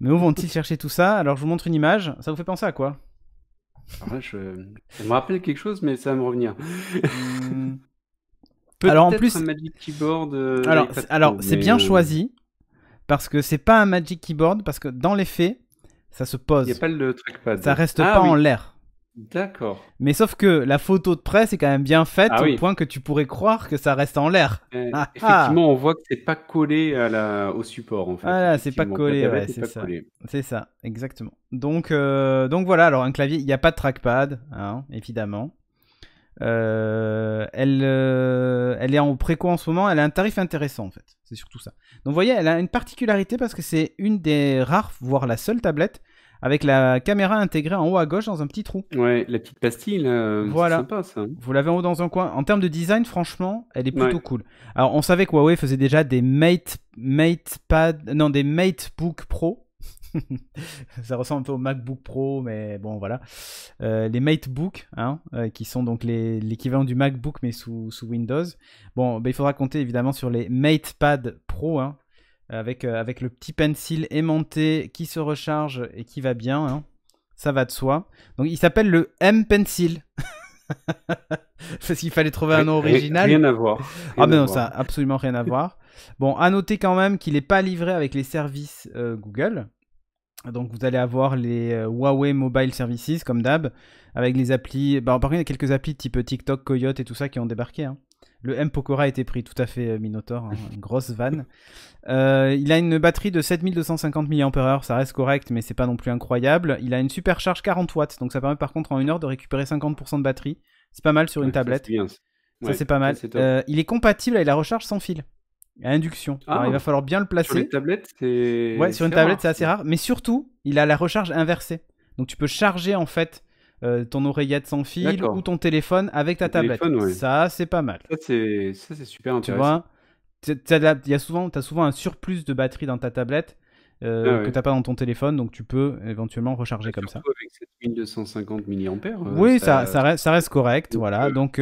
Mais où vont-ils chercher tout ça? Alors, je vous montre une image. Ça vous fait penser à quoi? Ça me rappelle quelque chose, mais ça va me revenir. Alors, en plus, un Magic Keyboard. Alors, c'est bien choisi. Parce que c'est pas un Magic Keyboard. Parce que dans les faits, ça se pose. Il n'y a pas le trackpad. Ça reste pas en l'air. D'accord. Mais sauf que la photo de presse est quand même bien faite au point que tu pourrais croire que ça reste en l'air. Effectivement, on voit que c'est pas collé au support en fait. Voilà, c'est pas collé, ouais, c'est ça. C'est ça, exactement. Donc voilà, alors un clavier, il n'y a pas de trackpad, hein, évidemment. Elle est en préco en ce moment, elle a un tarif intéressant en fait, c'est surtout ça. Donc vous voyez, elle a une particularité parce que c'est une des rares, voire la seule tablette avec la caméra intégrée en haut à gauche dans un petit trou. Ouais, la petite pastille, voilà. C'est sympa ça. Vous l'avez en haut dans un coin. En termes de design, franchement, elle est plutôt cool. Alors, on savait que Huawei faisait déjà des MateBook Pro. Ça ressemble un peu au MacBook Pro, mais bon, voilà. Les MateBook, hein, qui sont donc l'équivalent du MacBook, mais sous Windows. Bon, il faudra compter évidemment sur les MatePad Pro, hein, avec le petit pencil aimanté qui se recharge et qui va bien, hein. Ça va de soi. Donc il s'appelle le M-Pencil. Parce qu'il fallait trouver un nom original. Rien à voir. Ah mais non, ça n'a absolument rien à voir. Bon, à noter quand même qu'il n'est pas livré avec les services Google. Donc vous allez avoir les Huawei Mobile Services comme d'hab, avec les applis. Par contre, il y a quelques applis type TikTok, Coyote et tout ça qui ont débarqué, hein. Le M Pokora a été pris, tout à fait, Minotaur, hein, une grosse vanne. Il a une batterie de 7250 mAh, ça reste correct, mais c'est pas non plus incroyable. Il a une supercharge 40 watts, donc ça permet par contre en 1 heure de récupérer 50% de batterie. C'est pas mal sur une tablette. Ça, c'est pas mal. Il est compatible avec la recharge sans fil, à induction. Alors, il va falloir bien le placer. Sur les tablettes, c'est. Ouais, sur une tablette, c'est assez rare. Mais surtout, il a la recharge inversée. Donc tu peux charger en fait ton oreillette sans fil ou ton téléphone avec ta tablette. Ça, c'est pas mal. Ça, c'est super intéressant. Tu vois, t'as souvent un surplus de batterie dans ta tablette que t'as pas dans ton téléphone, donc tu peux éventuellement recharger comme ça. Avec 7250 mAh. Oui, ça reste correct. Voilà. Donc,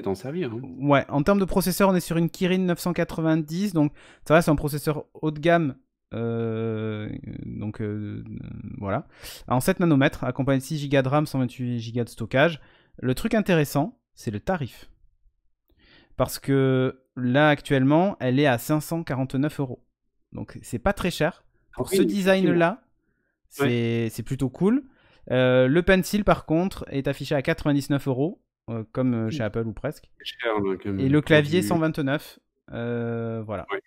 d'en servir. Hein. Ouais, en termes de processeur, on est sur une Kirin 990, donc ça reste un processeur haut de gamme. Voilà. En 7 nanomètres, accompagné de 6 Go de RAM, 128 Go de stockage. Le truc intéressant, c'est le tarif. Parce que là, actuellement, elle est à 549 €. Donc, c'est pas très cher. Pour ce design-là, c'est plutôt cool. Le Pencil, par contre, est affiché à 99 €, comme chez Apple ou presque. Cher, et le clavier, 129. Voilà. Ouais.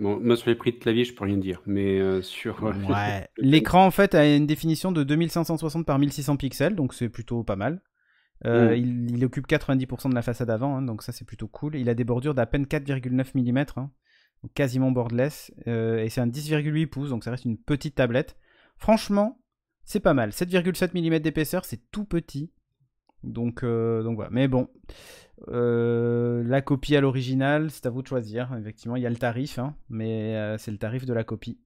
Bon, moi, sur les prix de clavier, je peux rien dire. Mais sur. Ouais. L'écran, en fait, a une définition de 2560 par 1600 pixels, donc c'est plutôt pas mal. Il occupe 90% de la façade avant, hein, donc ça c'est plutôt cool. Il a des bordures d'à peine 4,9 mm, hein, donc quasiment borderless, et c'est un 10,8 pouces, donc ça reste une petite tablette. Franchement, c'est pas mal. 7,7 mm d'épaisseur, c'est tout petit. Donc voilà. Mais bon, la copie à l'original, c'est à vous de choisir. Effectivement, il y a le tarif, hein, mais c'est le tarif de la copie.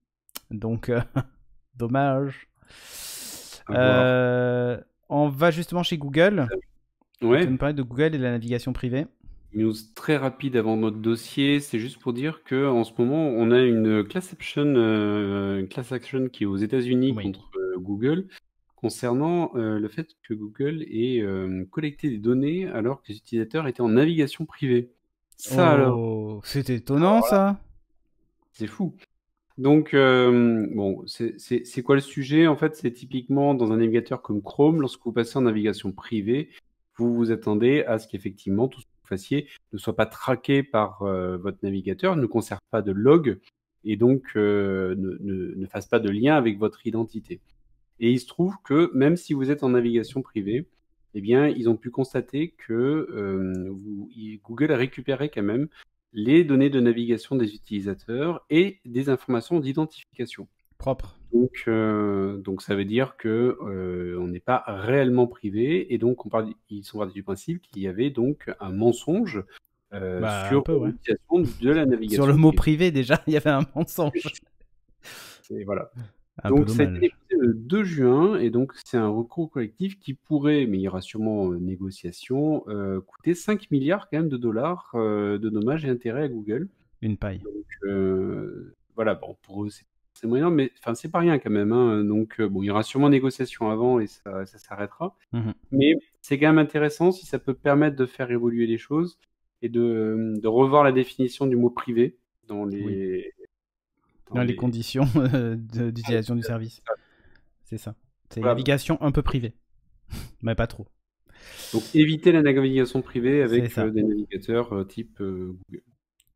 Donc, dommage. On va justement chez Google. Ouais. Tu veux me parler de Google et de la navigation privée? News très rapide avant notre dossier, c'est juste pour dire que en ce moment, on a une class action qui est aux États-Unis contre Google concernant le fait que Google ait collecté des données alors que les utilisateurs étaient en navigation privée. Ça alors, c'est étonnant ça. C'est fou. Donc, bon, c'est quoi le sujet? En fait, c'est typiquement dans un navigateur comme Chrome, lorsque vous passez en navigation privée, vous vous attendez à ce qu'effectivement tout ce que vous fassiez ne soit pas traqué par votre navigateur, ne conserve pas de log et donc ne fasse pas de lien avec votre identité. Et il se trouve que même si vous êtes en navigation privée, eh bien, ils ont pu constater que Google a récupéré quand même les données de navigation des utilisateurs et des informations d'identification. Propre. Donc ça veut dire que on n'est pas réellement privé et donc ils sont partis du principe qu'il y avait donc un mensonge sur l'utilisation de la navigation. Sur le mot privé déjà, il y avait un mensonge. Et voilà. Donc ça a été déposé le 2 juin et donc c'est un recours collectif qui pourrait, mais il y aura sûrement négociation, coûter 5 milliards quand même de dollars de dommages et intérêts à Google. Une paille. Donc voilà, bon pour eux c'est moyen, mais enfin c'est pas rien quand même. Hein. Donc bon, il y aura sûrement négociation avant et ça s'arrêtera. Mais c'est quand même intéressant si ça peut permettre de faire évoluer les choses et de revoir la définition du mot privé dans les dans les conditions d'utilisation du service. C'est ça. C'est une navigation un peu privée, mais pas trop. Donc éviter la navigation privée avec des navigateurs type Google.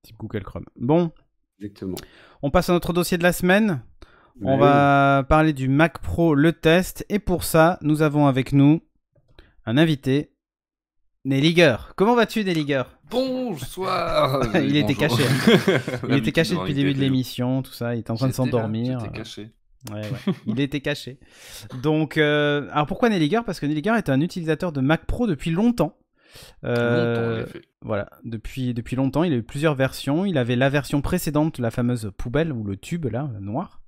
Type Google Chrome. Bon. Exactement. On passe à notre dossier de la semaine. On va parler du Mac Pro, le test. Et pour ça, nous avons avec nous un invité, Nelliger. Comment vas-tu, Nelliger? Bonsoir. Il était caché. Il était caché depuis le début de l'émission, tout ça. Il était en train de s'endormir. J'étais caché. Ouais. Il était caché. Donc, alors pourquoi Nelliger? Parce que Nelliger est un utilisateur de Mac Pro depuis longtemps. Voilà, depuis longtemps, il a eu plusieurs versions. Il avait la version précédente, la fameuse poubelle ou le tube là, noir.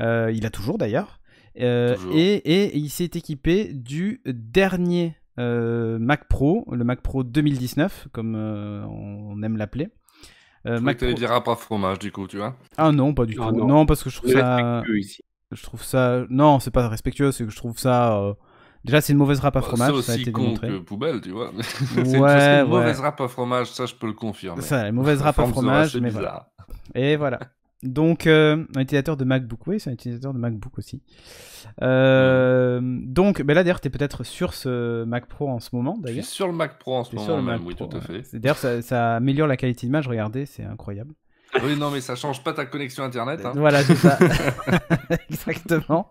Il a toujours d'ailleurs. Et il s'est équipé du dernier Mac Pro, le Mac Pro 2019, comme on aime l'appeler. Mac Pro... dire rap à fromage du coup, tu vois? Ah non, pas du tout. Non, parce que je trouve ça. Je trouve ça. Non, c'est pas respectueux, c'est que je trouve ça. Déjà, c'est une mauvaise râpe à fromage. C'est aussi con que poubelle, tu vois. C'est une mauvaise râpe à fromage, ça je peux le confirmer. Ça, une mauvaise râpe à fromage, mais voilà. Et voilà. Donc, un utilisateur de MacBook, oui, c'est un utilisateur de MacBook aussi. Donc, ben là d'ailleurs, tu es peut-être sur ce Mac Pro en ce moment, d'ailleurs. Je suis sur le Mac Pro en ce moment même, oui, tout à fait. D'ailleurs, ça améliore la qualité d'image, regardez, c'est incroyable. Oui, non, mais ça change pas ta connexion Internet. Hein. Voilà, c'est ça. Exactement.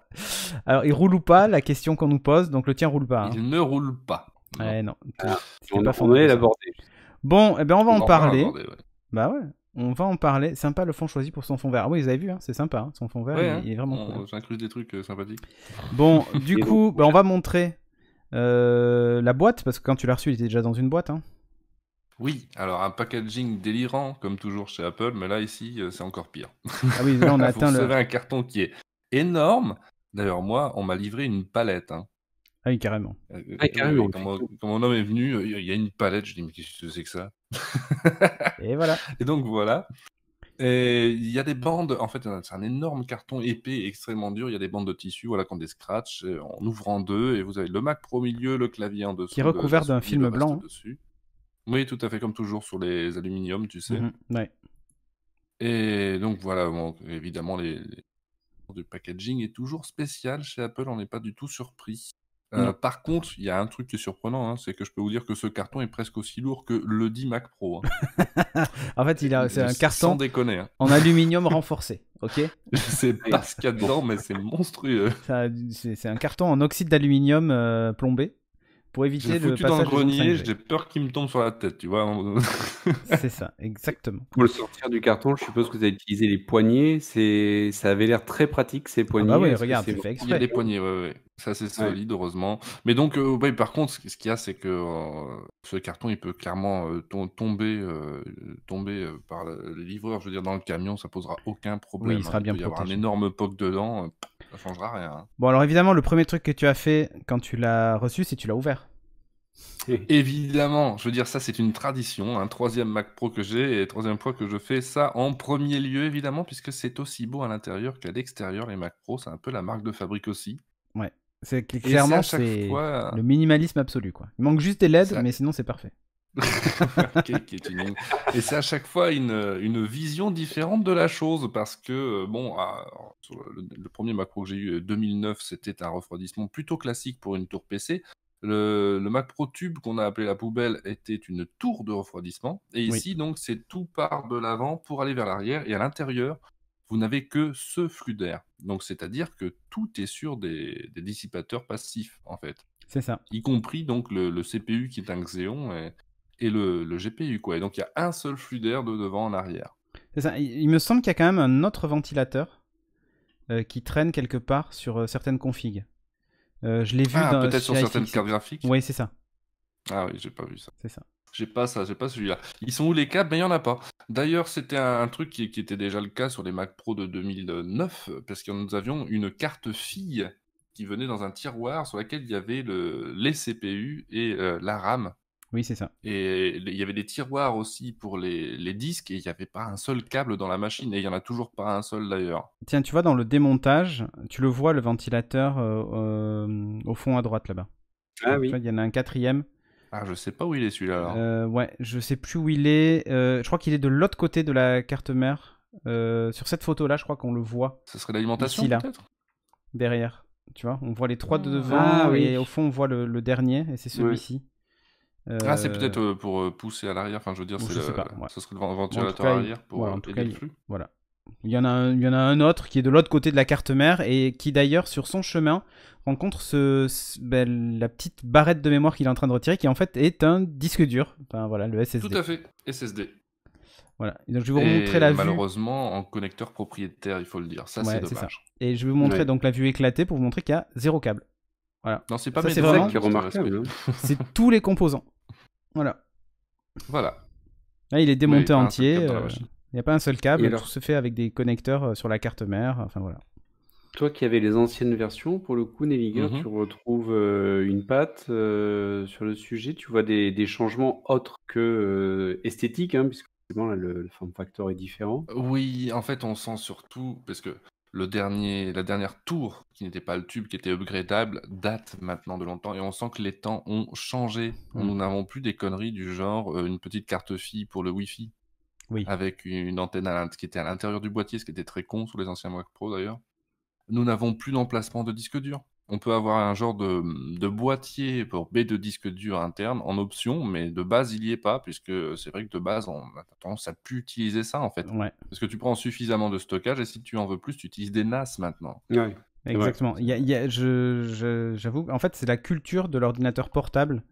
Alors, il roule ou pas, la question qu'on nous pose, donc le tien roule pas. Hein. Il ne roule pas. Ouais, non. On va l'aborder. Bon, eh ben, on va en parler. Ouais. Bah ouais. On va en parler. Sympa le fond choisi pour son fond vert. Ah oui, vous avez vu, hein, c'est sympa. Hein, son fond vert, ouais, il est vraiment cool. J'inclus des trucs sympathiques. Bon, du coup, on va montrer la boîte, parce que quand tu l'as reçu, il était déjà dans une boîte. Hein. Oui, alors un packaging délirant, comme toujours chez Apple, mais là, ici, c'est encore pire. Ah oui, là, on a atteint Vous recevez un carton qui est énorme. D'ailleurs, moi, on m'a livré une palette. Hein. Ah oui, carrément. Carrément. Quand mon homme est venu, il y a une palette. Je dis, mais qu'est-ce que c'est que ça? Et voilà. Et donc, voilà. Et il y a des bandes. En fait, c'est un énorme carton épais, extrêmement dur. Il y a des bandes de tissu, voilà, qui ont des scratchs. En ouvrant deux, et vous avez le Mac Pro au milieu, le clavier en dessous. Qui est recouvert d'un film blanc. Dessus. Oui, tout à fait, comme toujours sur les aluminiums, tu sais. Ouais. Et donc, voilà, bon, évidemment, du packaging est toujours spécial chez Apple. On n'est pas du tout surpris. Par contre, il y a un truc qui est surprenant, hein, c'est que je peux vous dire que ce carton est presque aussi lourd que le dit Mac Pro. Hein. En fait, c'est un carton sans déconner, hein. En aluminium renforcé, ok? Je sais pas ce qu'il y a dedans, mais c'est monstrueux. C'est un carton en oxyde d'aluminium plombé. pour J'ai éviter le foutu dans le passage des ondes grenier, 5G. j'ai peur qu'il me tombe sur la tête, tu vois. C'est ça, exactement. Pour le sortir du carton, je suppose que vous avez utilisé les poignées. Ça avait l'air très pratique, ces Ah bah poignées. ouais, Est-ce que regarde, c'est c'est fait Il y a exprès. des poignées, ouais. C'est assez solide, heureusement. Mais donc, ouais, par contre, ce qu'il y a, c'est que ce carton, il peut clairement tomber par les livreurs. Je veux dire, dans le camion, ça posera aucun Oui, problème. il sera Il bien peut y avoir un protégé. énorme poc dedans, ça changera rien. Hein. Bon, alors évidemment, le premier truc que tu as fait quand tu l'as reçu, c'est que tu l'as ouvert. Évidemment, je veux dire, ça c'est une tradition, un troisième Mac Pro que j'ai, et troisième fois que je fais ça en premier lieu, évidemment, puisque c'est aussi beau à l'intérieur qu'à l'extérieur, les Mac Pro, c'est un peu la marque de fabrique aussi. Ouais. Et Clairement, c'est à chaque c'est fois... le minimalisme absolu, quoi. Il manque juste des LED, Ça- mais sinon c'est parfait. Quel tuning. Et c'est à chaque fois une vision différente de la chose, parce que, bon, sur le premier Mac Pro que j'ai eu, 2009, c'était un refroidissement plutôt classique pour une tour PC. Le Mac Pro Tube qu'on a appelé la poubelle était une tour de refroidissement. Et Oui. ici, donc, c'est tout part de l'avant pour aller vers l'arrière. Et à l'intérieur, vous n'avez que ce flux d'air. Donc, c'est-à-dire que tout est sur des dissipateurs passifs, en fait. C'est ça. Y compris donc le CPU qui est un Xeon et le GPU, quoi. Et donc, il y a un seul flux d'air de devant en arrière. C'est ça. Il me semble qu'il y a quand même un autre ventilateur qui traîne quelque part sur certaines configs. Je l'ai vu Peut-être chez sur certaines iFixit. cartes graphiques. Oui, c'est ça. Ah oui, j'ai pas vu ça. C'est ça. J'ai pas celui-là. Ils sont où les câbles? Mais il y en a pas. D'ailleurs, c'était un truc qui était déjà le cas sur les Mac Pro de 2009, parce que nous avions une carte fille qui venait dans un tiroir sur laquelle il y avait les CPU et la RAM. Oui, c'est ça. Et il y avait des tiroirs aussi pour les disques, et il n'y avait pas un seul câble dans la machine, et il n'y en a toujours pas un seul d'ailleurs. Tiens, tu vois, dans le démontage, tu le vois, le ventilateur au fond à droite là-bas. Ah Tu oui. vois, il y en a un quatrième. Ah, je sais pas où il est celui-là alors. Ouais, je sais plus où il est. Je crois qu'il est de l'autre côté de la carte mère. Sur cette photo-là, je crois qu'on le voit Ce serait l'alimentation ici, là. peut-être? derrière. Tu vois, on voit les trois de devant Ah, oui. et au fond on voit le dernier et c'est celui-ci. Ah, c'est peut-être pour pousser à l'arrière, enfin je veux dire, Bon, c'est je sais pas, ouais. ce serait le En tout ventilateur cas, arrière pour voilà, en tout aider cas, le flux. voilà. Il y en a un autre qui est de l'autre côté de la carte mère et qui d'ailleurs sur son chemin rencontre la petite barrette de mémoire qu'il est en train de retirer qui en fait est un disque dur. Enfin voilà, le SSD. Tout à fait, SSD. Voilà. Et donc je vais vous remontrer la vue. Malheureusement en connecteur propriétaire, il faut le dire. Ça, Ouais, c'est c'est ça. dommage. Et je vais vous montrer Ouais. donc la vue éclétée pour vous montrer qu'il y a 0 câble. Voilà. Non, c'est pas Ça, mes c'est C'est vraiment- ça qui est remarquable. hein. C'est tous les composants. Voilà. Voilà. Là, il est démonté pas un seul entier. câble dans la Il machine. n'y a pas un seul Et câble. alors Tout se fait avec des connecteurs sur la carte mère. Enfin voilà. Toi qui avais les anciennes versions, pour le coup, Navigator, Mhm. tu retrouves une patte sur le sujet. Tu vois des changements autres que esthétiques, hein, puisque forcément, là, le form factor est différent. Oui, en fait, on sent surtout, parce que la dernière tour, qui n'était pas le tube, qui était upgradable, date maintenant de longtemps, et on sent que les temps ont changé. Nous n'avons plus des conneries du genre une petite carte fille pour le Wi-Fi, Oui. avec une antenne qui était à l'intérieur du boîtier, ce qui était très con sur les anciens Mac Pro d'ailleurs. Nous n'avons plus d'emplacement de disque dur. On peut avoir un genre de boîtier pour baie de disque dur interne en option, mais de base, il n'y est pas, puisque c'est vrai que de base, on a tendance à plus utiliser ça, en fait. Ouais. Parce que tu prends suffisamment de stockage, et si tu en veux plus, tu utilises des NAS maintenant. Ouais. C'est vrai. Exactement. J'avoue, en fait, c'est la culture de l'ordinateur portable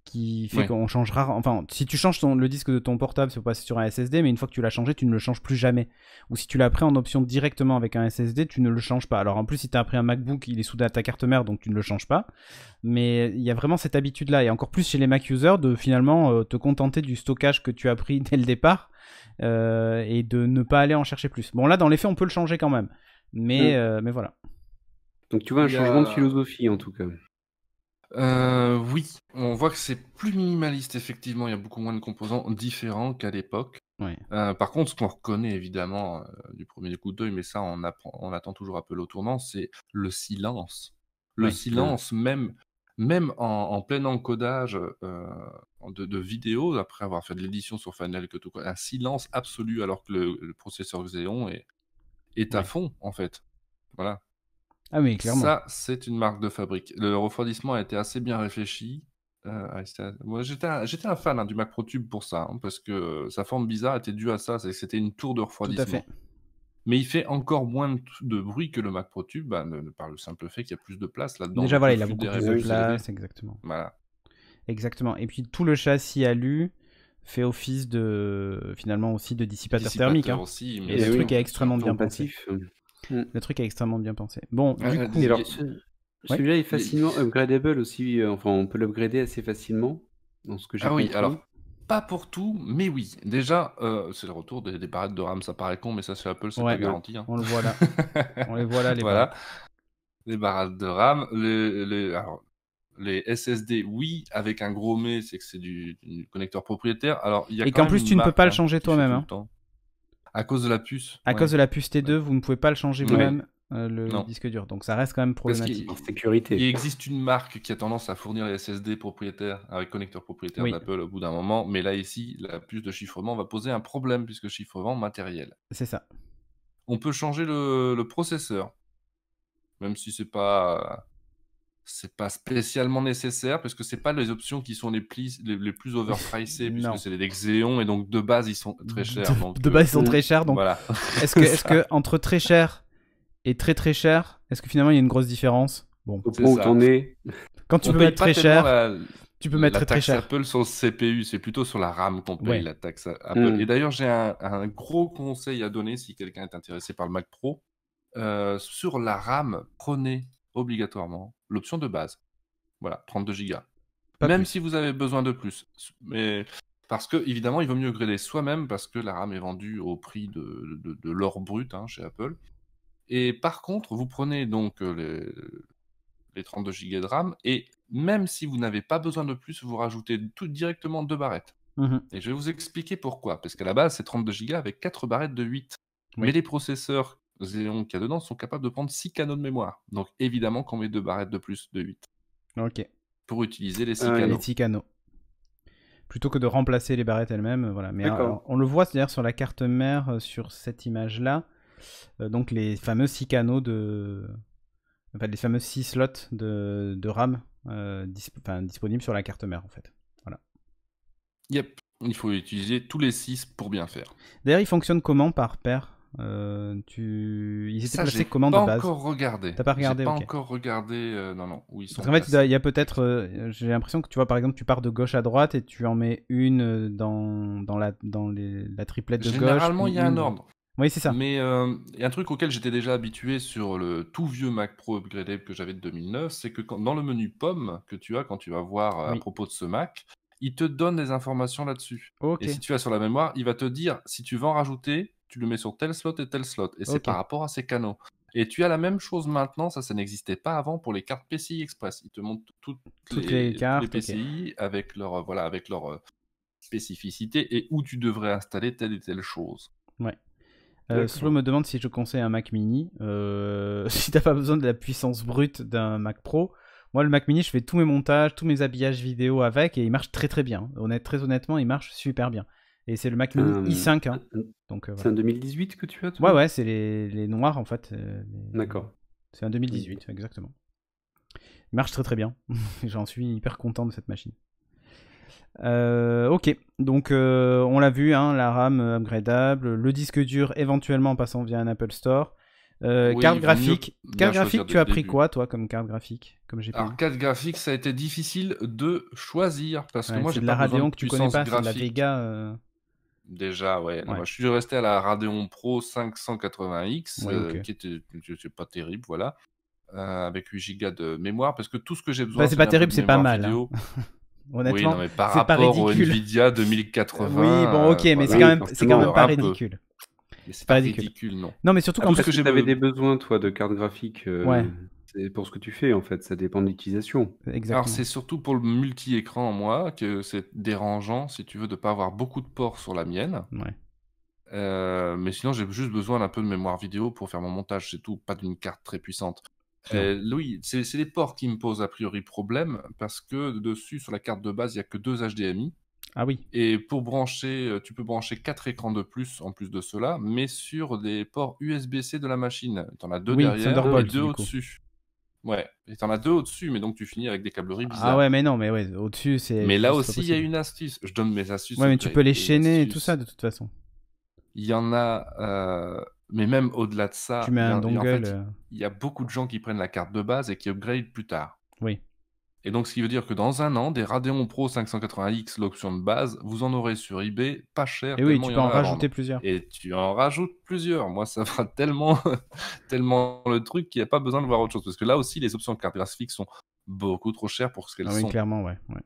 qui fait Ouais. qu'on change rare. Enfin, si tu changes le disque de ton portable, c'est pour passer sur un SSD, mais une fois que tu l'as changé, tu ne le changes plus jamais. Ou si tu l'as pris en option directement avec un SSD, tu ne le changes pas. Alors en plus, si tu as pris un MacBook, il est soudé à ta carte mère, donc tu ne le changes pas. Mais il y a vraiment cette habitude-là, et encore plus chez les Mac users, de finalement te contenter du stockage que tu as pris dès le départ et de ne pas aller en chercher plus. Bon, là, dans les faits, on peut le changer quand même. Mais voilà. Donc tu vois un Il y a- changement de philosophie, en tout cas. Oui, on voit que c'est plus minimaliste, effectivement. Il y a beaucoup moins de composants différents qu'à l'époque. Ouais. Par contre, ce qu'on reconnaît évidemment du premier coup d'œil, mais ça, on attend toujours Apple au tournant, c'est le silence. Le Ouais. silence, même en plein encodage de vidéos, après avoir fait de l'édition sur Final Cut ou quoi, un silence absolu alors que le processeur Xeon est à Ouais. fond, en fait. Voilà. Ah oui, clairement. Ça, c'est une marque de fabrique. Le refroidissement a été assez bien réfléchi. Moi, j'étais un fan du Mac Pro Tube pour ça, hein, parce que sa forme bizarre était due à ça, c'est que c'était une tour de Tout à refroidissement. fait. Mais il fait encore moins de bruit que le Mac Pro Tube, par le simple fait qu'il y a plus de place là-dedans. Déjà, donc voilà, le il a flux beaucoup d'air est plus de plus élevé. place, exactement. Voilà. Exactement. Et puis tout le châssis alu fait office finalement aussi de dissipateur thermique. Hein. Aussi, Et le truc est extrêmement bien pensé. Passif. Le truc est extrêmement bien pensé. Bon, du coup... Et alors, celui-là est facilement upgradable aussi. Enfin, on peut l'upgrader assez facilement, dans ce que j'ai compris. Oui, alors, pas pour tout, mais oui. Déjà, c'est le retour des barrettes de RAM. Ça paraît con, mais ça, chez Apple, c'est pas garanti. Hein. On le voit là. On les voit là, les barrettes. Les barrettes de RAM. Alors, les SSD, oui, avec un gros mais, c'est que c'est du connecteur propriétaire. Alors, il y a et qu'en plus, tu ne peux pas le changer toi-même. Hein. À cause de la puce. À cause de la puce T2, vous ne pouvez pas le changer vous-même, le disque dur. Donc ça reste quand même problématique. En sécurité. Il existe une marque qui a tendance à fournir les SSD propriétaires avec connecteur propriétaire d'Apple au bout d'un moment. Mais là, ici, la puce de chiffrement va poser un problème puisque chiffrement matériel. C'est ça. On peut changer le processeur. Même si c'est pas spécialement nécessaire parce que c'est pas les options qui sont les plus overpricées puisque c'est des Xeon et donc de base ils sont très chers. De base ils sont très chers donc voilà. Est-ce que entre très cher et très très cher, est-ce que finalement il y a une grosse différence? Bon, au point où t'en es. Quand tu peux mettre très cher, tu peux mettre très cher. La taxe Apple sur le CPU, c'est plutôt sur la RAM qu'on paye la taxe Apple. Et d'ailleurs, j'ai un gros conseil à donner si quelqu'un est intéressé par le Mac Pro. Sur la RAM, prenez obligatoirement l'option de base. Voilà, 32 Go. Même si vous avez besoin de plus. Mais parce que, évidemment, il vaut mieux upgrader soi-même parce que la RAM est vendue au prix de l'or brut chez Apple. Et par contre, vous prenez donc les 32 Go de RAM et même si vous n'avez pas besoin de plus, vous rajoutez tout directement 2 barrettes. Et je vais vous expliquer pourquoi. Parce qu'à la base, c'est 32 Go avec 4 barrettes de 8. Mais les processeurs Xeon qu'il y a dedans sont capables de prendre 6 canaux de mémoire. Donc évidemment qu'on met 2 barrettes de plus de 8. Ok. Pour utiliser les 6 canaux. Les 6 canaux. Plutôt que de remplacer les barrettes elles-mêmes. Voilà. Mais alors, on le voit d'ailleurs sur la carte mère, sur cette image-là. Donc les fameux 6 canaux les fameux 6 slots de RAM disponibles sur la carte mère en fait. Voilà. Yep. Il faut utiliser tous les 6 pour bien faire. D'ailleurs, ils fonctionnent comment par paire? Ils étaient placés comment de base? J'ai pas encore regardé. T'as pas regardé? J'ai pas encore regardé. Non. Où ils sont. Parce qu'en fait, il y a peut-être. J'ai l'impression que tu vois, par exemple, tu pars de gauche à droite et tu en mets une dans la triplette de gauche. Généralement, il y a un ordre. Oui, c'est ça. Mais il y a un truc auquel j'étais déjà habitué sur le tout vieux Mac Pro upgradable que j'avais de 2009, c'est que dans le menu pomme que tu as quand tu vas voir à propos de ce Mac, il te donne des informations là-dessus. Et si tu as sur la mémoire, il va te dire si tu veux en rajouter, tu le mets sur tel slot et tel slot. Et c'est par rapport à ces canaux. Et tu as la même chose maintenant, ça n'existait pas avant pour les cartes PCI Express. Il te montre toutes les cartes, les PCI avec leur spécificité et où tu devrais installer telle et telle chose. Ouais. Slow me demande si je conseille un Mac mini. Si t'as pas besoin de la puissance brute d'un Mac Pro, moi le Mac mini, je fais tous mes montages, tous mes habillages vidéo avec et il marche très très bien. Très honnêtement, il marche super bien. Et c'est le Mac mini i5. Hein. Donc, c'est un 2018 que tu as, toi ? Ouais, c'est les noirs en fait. D'accord. C'est un 2018, exactement. Il marche très très bien. J'en suis hyper content de cette machine. Ok, donc on l'a vu, la RAM upgradable, le disque dur éventuellement en passant via un Apple Store. Carte graphique, tu as pris quoi toi comme carte graphique comme GPU? Alors carte graphique, ça a été difficile de choisir parce que moi j'ai de la Radeon que tu connais pas, c'est de la Vega. Déjà, ouais. Moi, je suis resté à la Radeon Pro 580X, qui était pas terrible, voilà, avec 8 Go de mémoire parce que tout ce que j'ai besoin, c'est pas terrible, c'est pas mal. Honnêtement, oui, non, mais par rapport au Nvidia 2080. Oui, bon, ok, mais c'est quand même pas ridicule. C'est pas ridicule, non. Non, mais surtout quand tu avais des besoins, toi, de carte graphique. C'est pour ce que tu fais, en fait. Ça dépend de l'utilisation. Exactement. Alors, c'est surtout pour le multi-écran, moi, que c'est dérangeant, si tu veux, de pas avoir beaucoup de ports sur la mienne. Ouais. Mais sinon, j'ai juste besoin d'un peu de mémoire vidéo pour faire mon montage, c'est tout. Pas d'une carte très puissante. Oui, c'est les ports qui me posent a priori problème parce que dessus, sur la carte de base, il n'y a que 2 HDMI. Ah oui. Et pour brancher, tu peux brancher 4 écrans de plus en plus de cela, mais sur des ports USB-C de la machine. Tu en as 2 derrière et 2 au-dessus. Ouais, et tu en as 2 au-dessus, mais donc tu finis avec des câbleries bizarres. Ah ouais, mais non, mais ouais, au-dessus, c'est. Mais là aussi, il y a une astuce. Je donne mes astuces. Ouais, mais tu peux les chaîner et tout ça de toute façon. Il y en a. Mais même au-delà de ça, tu mets un dongle. Il y a beaucoup de gens qui prennent la carte de base et qui upgrade plus tard. Oui. Et donc, ce qui veut dire que dans un an, des Radeon Pro 580X, l'option de base, vous en aurez sur eBay pas cher, Et oui, tellement tu il y peux en en a à vendre. rajouter plusieurs. Et tu en rajoutes plusieurs. Moi, ça fera tellement, tellement le truc qu'il n'y a pas besoin de voir autre chose. Parce que là aussi, les options de carte graphique sont beaucoup trop chères pour ce qu'elles Ah oui, sont. clairement, ouais. Clairement.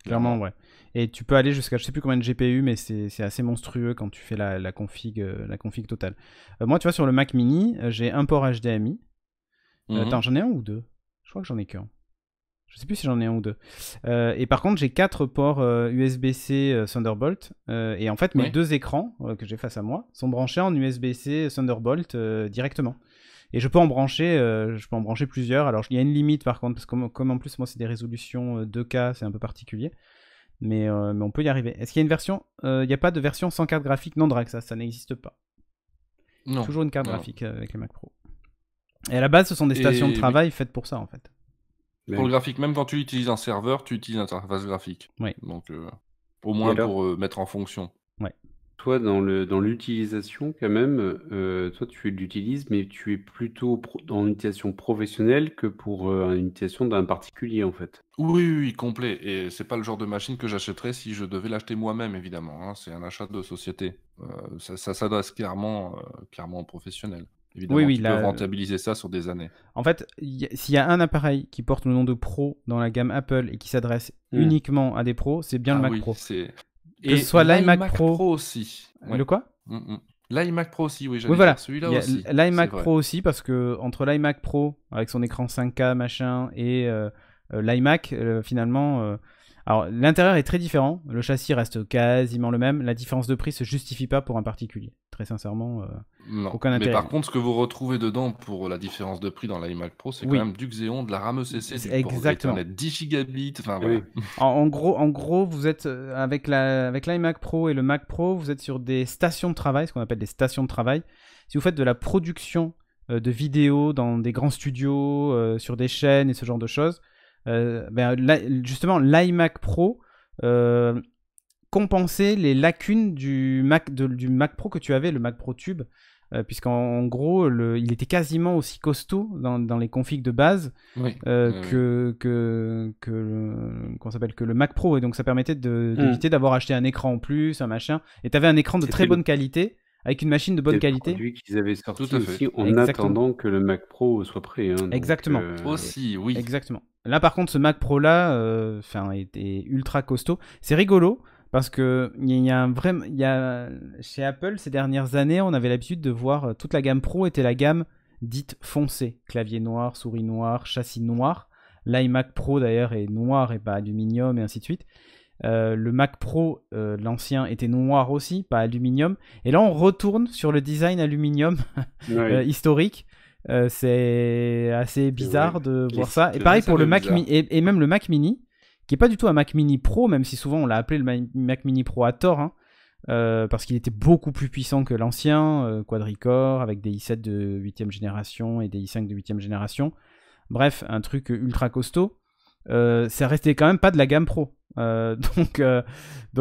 Clairement, ouais. Et tu peux aller jusqu'à je sais plus combien de GPU, mais c'est assez monstrueux quand tu fais la config totale. Moi, tu vois, sur le Mac Mini, j'ai un port HDMI. Attends, j'en ai un ou deux? Je crois que j'en ai qu'un. Je sais plus si j'en ai un ou deux. Et par contre, j'ai 4 ports USB-C Thunderbolt. Et en fait, mes deux écrans que j'ai face à moi sont branchés en USB-C Thunderbolt directement. Et je peux en brancher plusieurs. Alors, il y a une limite par contre, parce que comme en plus, moi, c'est des résolutions 2K, c'est un peu particulier. Mais on peut y arriver. Est-ce qu'il y a une version il n'y a pas de version sans carte graphique non drag, ça n'existe pas. Non. Toujours une carte graphique avec les Mac Pro. Et à la base, ce sont des stations de travail faites pour ça, en fait. Pour le graphique, même quand tu utilises un serveur, tu utilises une interface graphique. Oui. Donc, au moins pour mettre en fonction. Ouais. Toi, dans l'utilisation, quand même, toi, tu l'utilises, mais tu es plutôt dans une utilisation professionnelle que pour une utilisation d'un particulier, en fait. Oui, complet. Et c'est pas le genre de machine que j'achèterais si je devais l'acheter moi-même, évidemment. Hein. C'est un achat de société. Ça s'adresse clairement aux professionnels. Évidemment, tu peux rentabiliser ça sur des années. En fait, s'il y a un appareil qui porte le nom de Pro dans la gamme Apple et qui s'adresse uniquement à des pros, c'est bien le Mac Pro. Que ce soit l'iMac Pro aussi. Le quoi L'iMac Pro aussi, oui, voilà. Celui-là aussi. L'iMac Pro aussi, parce que entre l'iMac Pro avec son écran 5K machin et l'iMac, finalement, alors l'intérieur est très différent. Le châssis reste quasiment le même. La différence de prix se justifie pas pour un particulier. Très sincèrement, aucun intérêt. Mais par contre, ce que vous retrouvez dedans pour la différence de prix dans l'iMac Pro, c'est quand même du Xeon, de la RAM ECC, du port Ethernet 10 gigabits. Enfin, voilà. En gros, vous êtes avec l'iMac Pro et le Mac Pro, vous êtes sur des stations de travail, ce qu'on appelle des stations de travail. Si vous faites de la production de vidéos dans des grands studios, sur des chaînes et ce genre de choses, justement, l'iMac Pro compensait les lacunes du Mac Pro que tu avais, le Mac Pro Tube. Puisqu'en gros, il était quasiment aussi costaud dans les configs de base que le Mac Pro. Et donc, ça permettait d'éviter d'avoir acheté un écran en plus, un machin. Et tu avais un écran de très bonne qualité, avec une machine de bonne qualité. C'est le produit qu'ils avaient sorti aussi en attendant que le Mac Pro soit prêt. Hein, exactement. Aussi, oui. Exactement. Là, par contre, ce Mac Pro-là était ultra costaud. C'est rigolo. Parce que chez Apple, ces dernières années, on avait l'habitude de voir toute la gamme Pro était la gamme dite foncée. Clavier noir, souris noire, châssis noir. L'iMac Pro d'ailleurs est noir et pas aluminium et ainsi de suite. Le Mac Pro, l'ancien, était noir aussi, pas aluminium. Et là, on retourne sur le design aluminium historique. C'est assez bizarre de voir ça. Et pareil pour le Mac Mini, et même le Mac Mini, qui n'est pas du tout un Mac Mini Pro, même si souvent on l'a appelé le Mac Mini Pro à tort, hein, parce qu'il était beaucoup plus puissant que l'ancien, quadricore, avec des i7 de 8ème génération et des i5 de 8ème génération. Bref, un truc ultra costaud. Ça restait quand même pas de la gamme Pro. Donc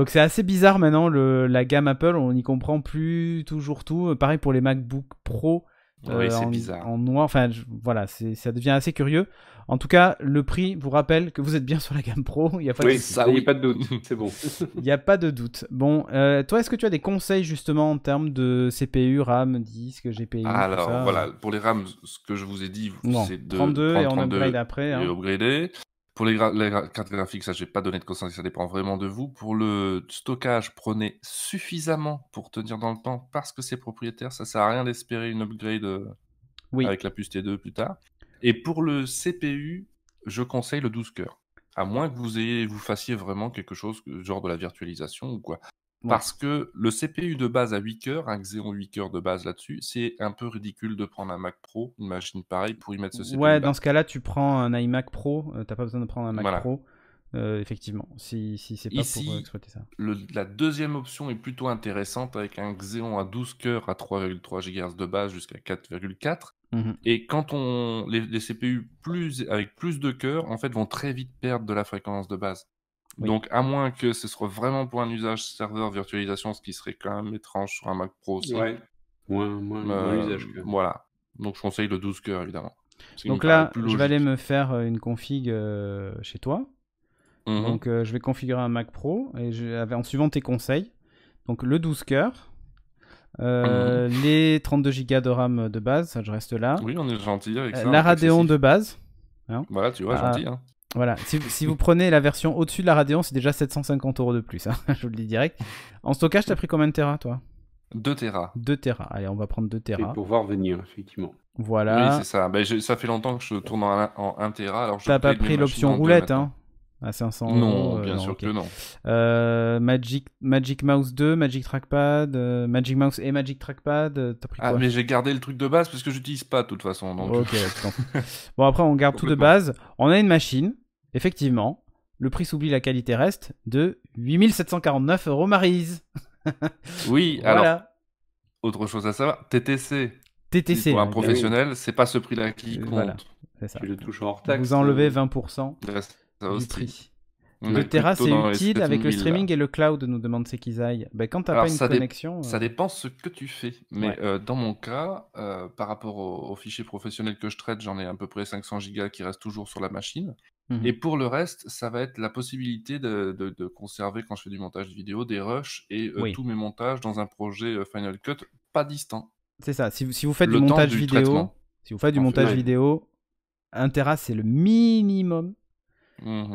c'est assez bizarre maintenant, la gamme Apple, on n'y comprend plus toujours tout. Pareil pour les MacBook Pro. C'est bizarre. En noir, enfin voilà, ça devient assez curieux. En tout cas, le prix vous rappelle que vous êtes bien sur la gamme Pro. Il n'y a pas de doute, c'est bon. Il n'y a pas de doute. Bon, toi, est-ce que tu as des conseils justement en termes de CPU, RAM, disque, GPU? Alors voilà, pour les RAM, ce que je vous ai dit, c'est de 32 et on upgrade après. Et upgrader. Pour les cartes graphiques, ça, je vais pas donner de conseils, ça dépend vraiment de vous. Pour le stockage, prenez suffisamment pour tenir dans le temps parce que c'est propriétaire. Ça sert à rien d'espérer une upgrade avec la puce T2 plus tard. Et pour le CPU, je conseille le 12 cœurs. À moins que vous fassiez vraiment quelque chose, genre de la virtualisation ou quoi. Parce que le CPU de base à 8 cœurs, un Xeon 8 cœurs de base là-dessus, c'est un peu ridicule de prendre un Mac Pro, une machine pareille, pour y mettre ce CPU. Ouais, dans ce cas-là, tu prends un iMac Pro, t'as pas besoin de prendre un Mac Pro. Effectivement, si c'est pas pour exploiter ça. La deuxième option est plutôt intéressante avec un Xeon à 12 cœurs à 3,3 GHz de base jusqu'à 4,4. Et quand les CPU avec plus de cœurs, en fait, vont très vite perdre de la fréquence de base. Donc, à moins que ce soit vraiment pour un usage serveur virtualisation, ce qui serait quand même étrange sur un Mac Pro aussi. Ouais, moins usage. Voilà. Donc, je conseille le 12 cœurs, évidemment. Ce qui me Donc paraît là, plus je vais aller logique. me faire une config chez toi. Mhm. Donc je vais configurer un Mac Pro et en suivant tes conseils. Donc le 12 cœurs, les 32 Go de RAM de base, ça je reste là. Oui, on est gentil avec ça, La on est Radeon excessif. de base. Hein. Voilà, tu vois, Ah, gentil. Hein. voilà, si vous prenez la version au-dessus de la Radeon, c'est déjà 750 € de plus. Hein. Je vous le dis direct. En stockage, t'as pris combien de Tera, toi? 2 Tera. 2 Tera. Allez, on va prendre 2 Et Tera. pour voir venir, effectivement. Oui, Voilà. c'est ça. Ben, ça fait longtemps que je tourne en 1 Tera, alors je T'as pas upgrade mes pris machines l'option en 2 roulette, maintenant. hein, à 500 Non, €. bien Non, sûr ok. que non. Magic Mouse 2, Magic Trackpad, Magic Mouse et Magic Trackpad, t'as pris Ah, quoi? mais j'ai gardé le truc de base parce que j'utilise pas de toute façon. Donc... Ok, tu t'en fous. Bon, après, on garde tout de Complètement. base. On a une machine, effectivement. Le prix s'oublie, la qualité reste de 8749 € Maryse. Oui, alors, Voilà. autre chose à savoir, TTC. TTC. Pour un hein, professionnel, c'est pas ce prix-là qui Voilà, compte. c'est ça. Tu le touches hors taxe. Vous enlevez 20% Il reste ça du aussi. prix. On 2 est Tera, plutôt c'est dans les utile avec le 7000, là. streaming et le cloud, nous demande Sekizaï. Ben, quand t'as Alors, pas une connexion. ça dépend ce que tu fais. Mais Ouais. dans mon cas, par rapport aux fichiers professionnels que je traite, j'en ai à peu près 500 gigas qui restent toujours sur la machine. Mhm. Et pour le reste, ça va être la possibilité de conserver, quand je fais du montage vidéo, des rushs et Oui. tous mes montages dans un projet Final Cut pas distant. C'est ça. Si vous faites Le du temps montage du vidéo, traitement. si vous faites du En fait, montage ouais. vidéo, 1 Tera, c'est le minimum. Mhm.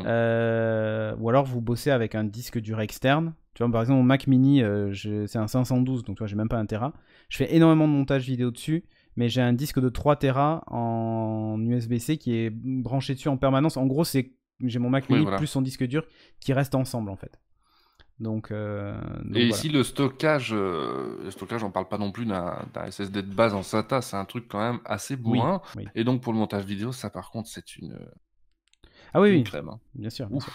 Ou alors vous bossez avec un disque dur externe. Tu vois, par exemple, mon Mac Mini, c'est un 512, donc tu vois, j'ai même pas 1 Tera. Je fais énormément de montage vidéo dessus, mais j'ai un disque de 3 Tera en USB-C qui est branché dessus en permanence. En gros, j'ai mon Mac Oui, Mini voilà. plus son disque dur qui restent ensemble en fait. Donc Et voilà. ici, le stockage, on parle pas non plus d'un SSD de base en SATA, c'est un truc quand même assez Oui, bourrin. oui. Et donc pour le montage vidéo, ça par contre, c'est Ah oui, une oui, crème. Hein. bien sûr, bien Ouf, sûr.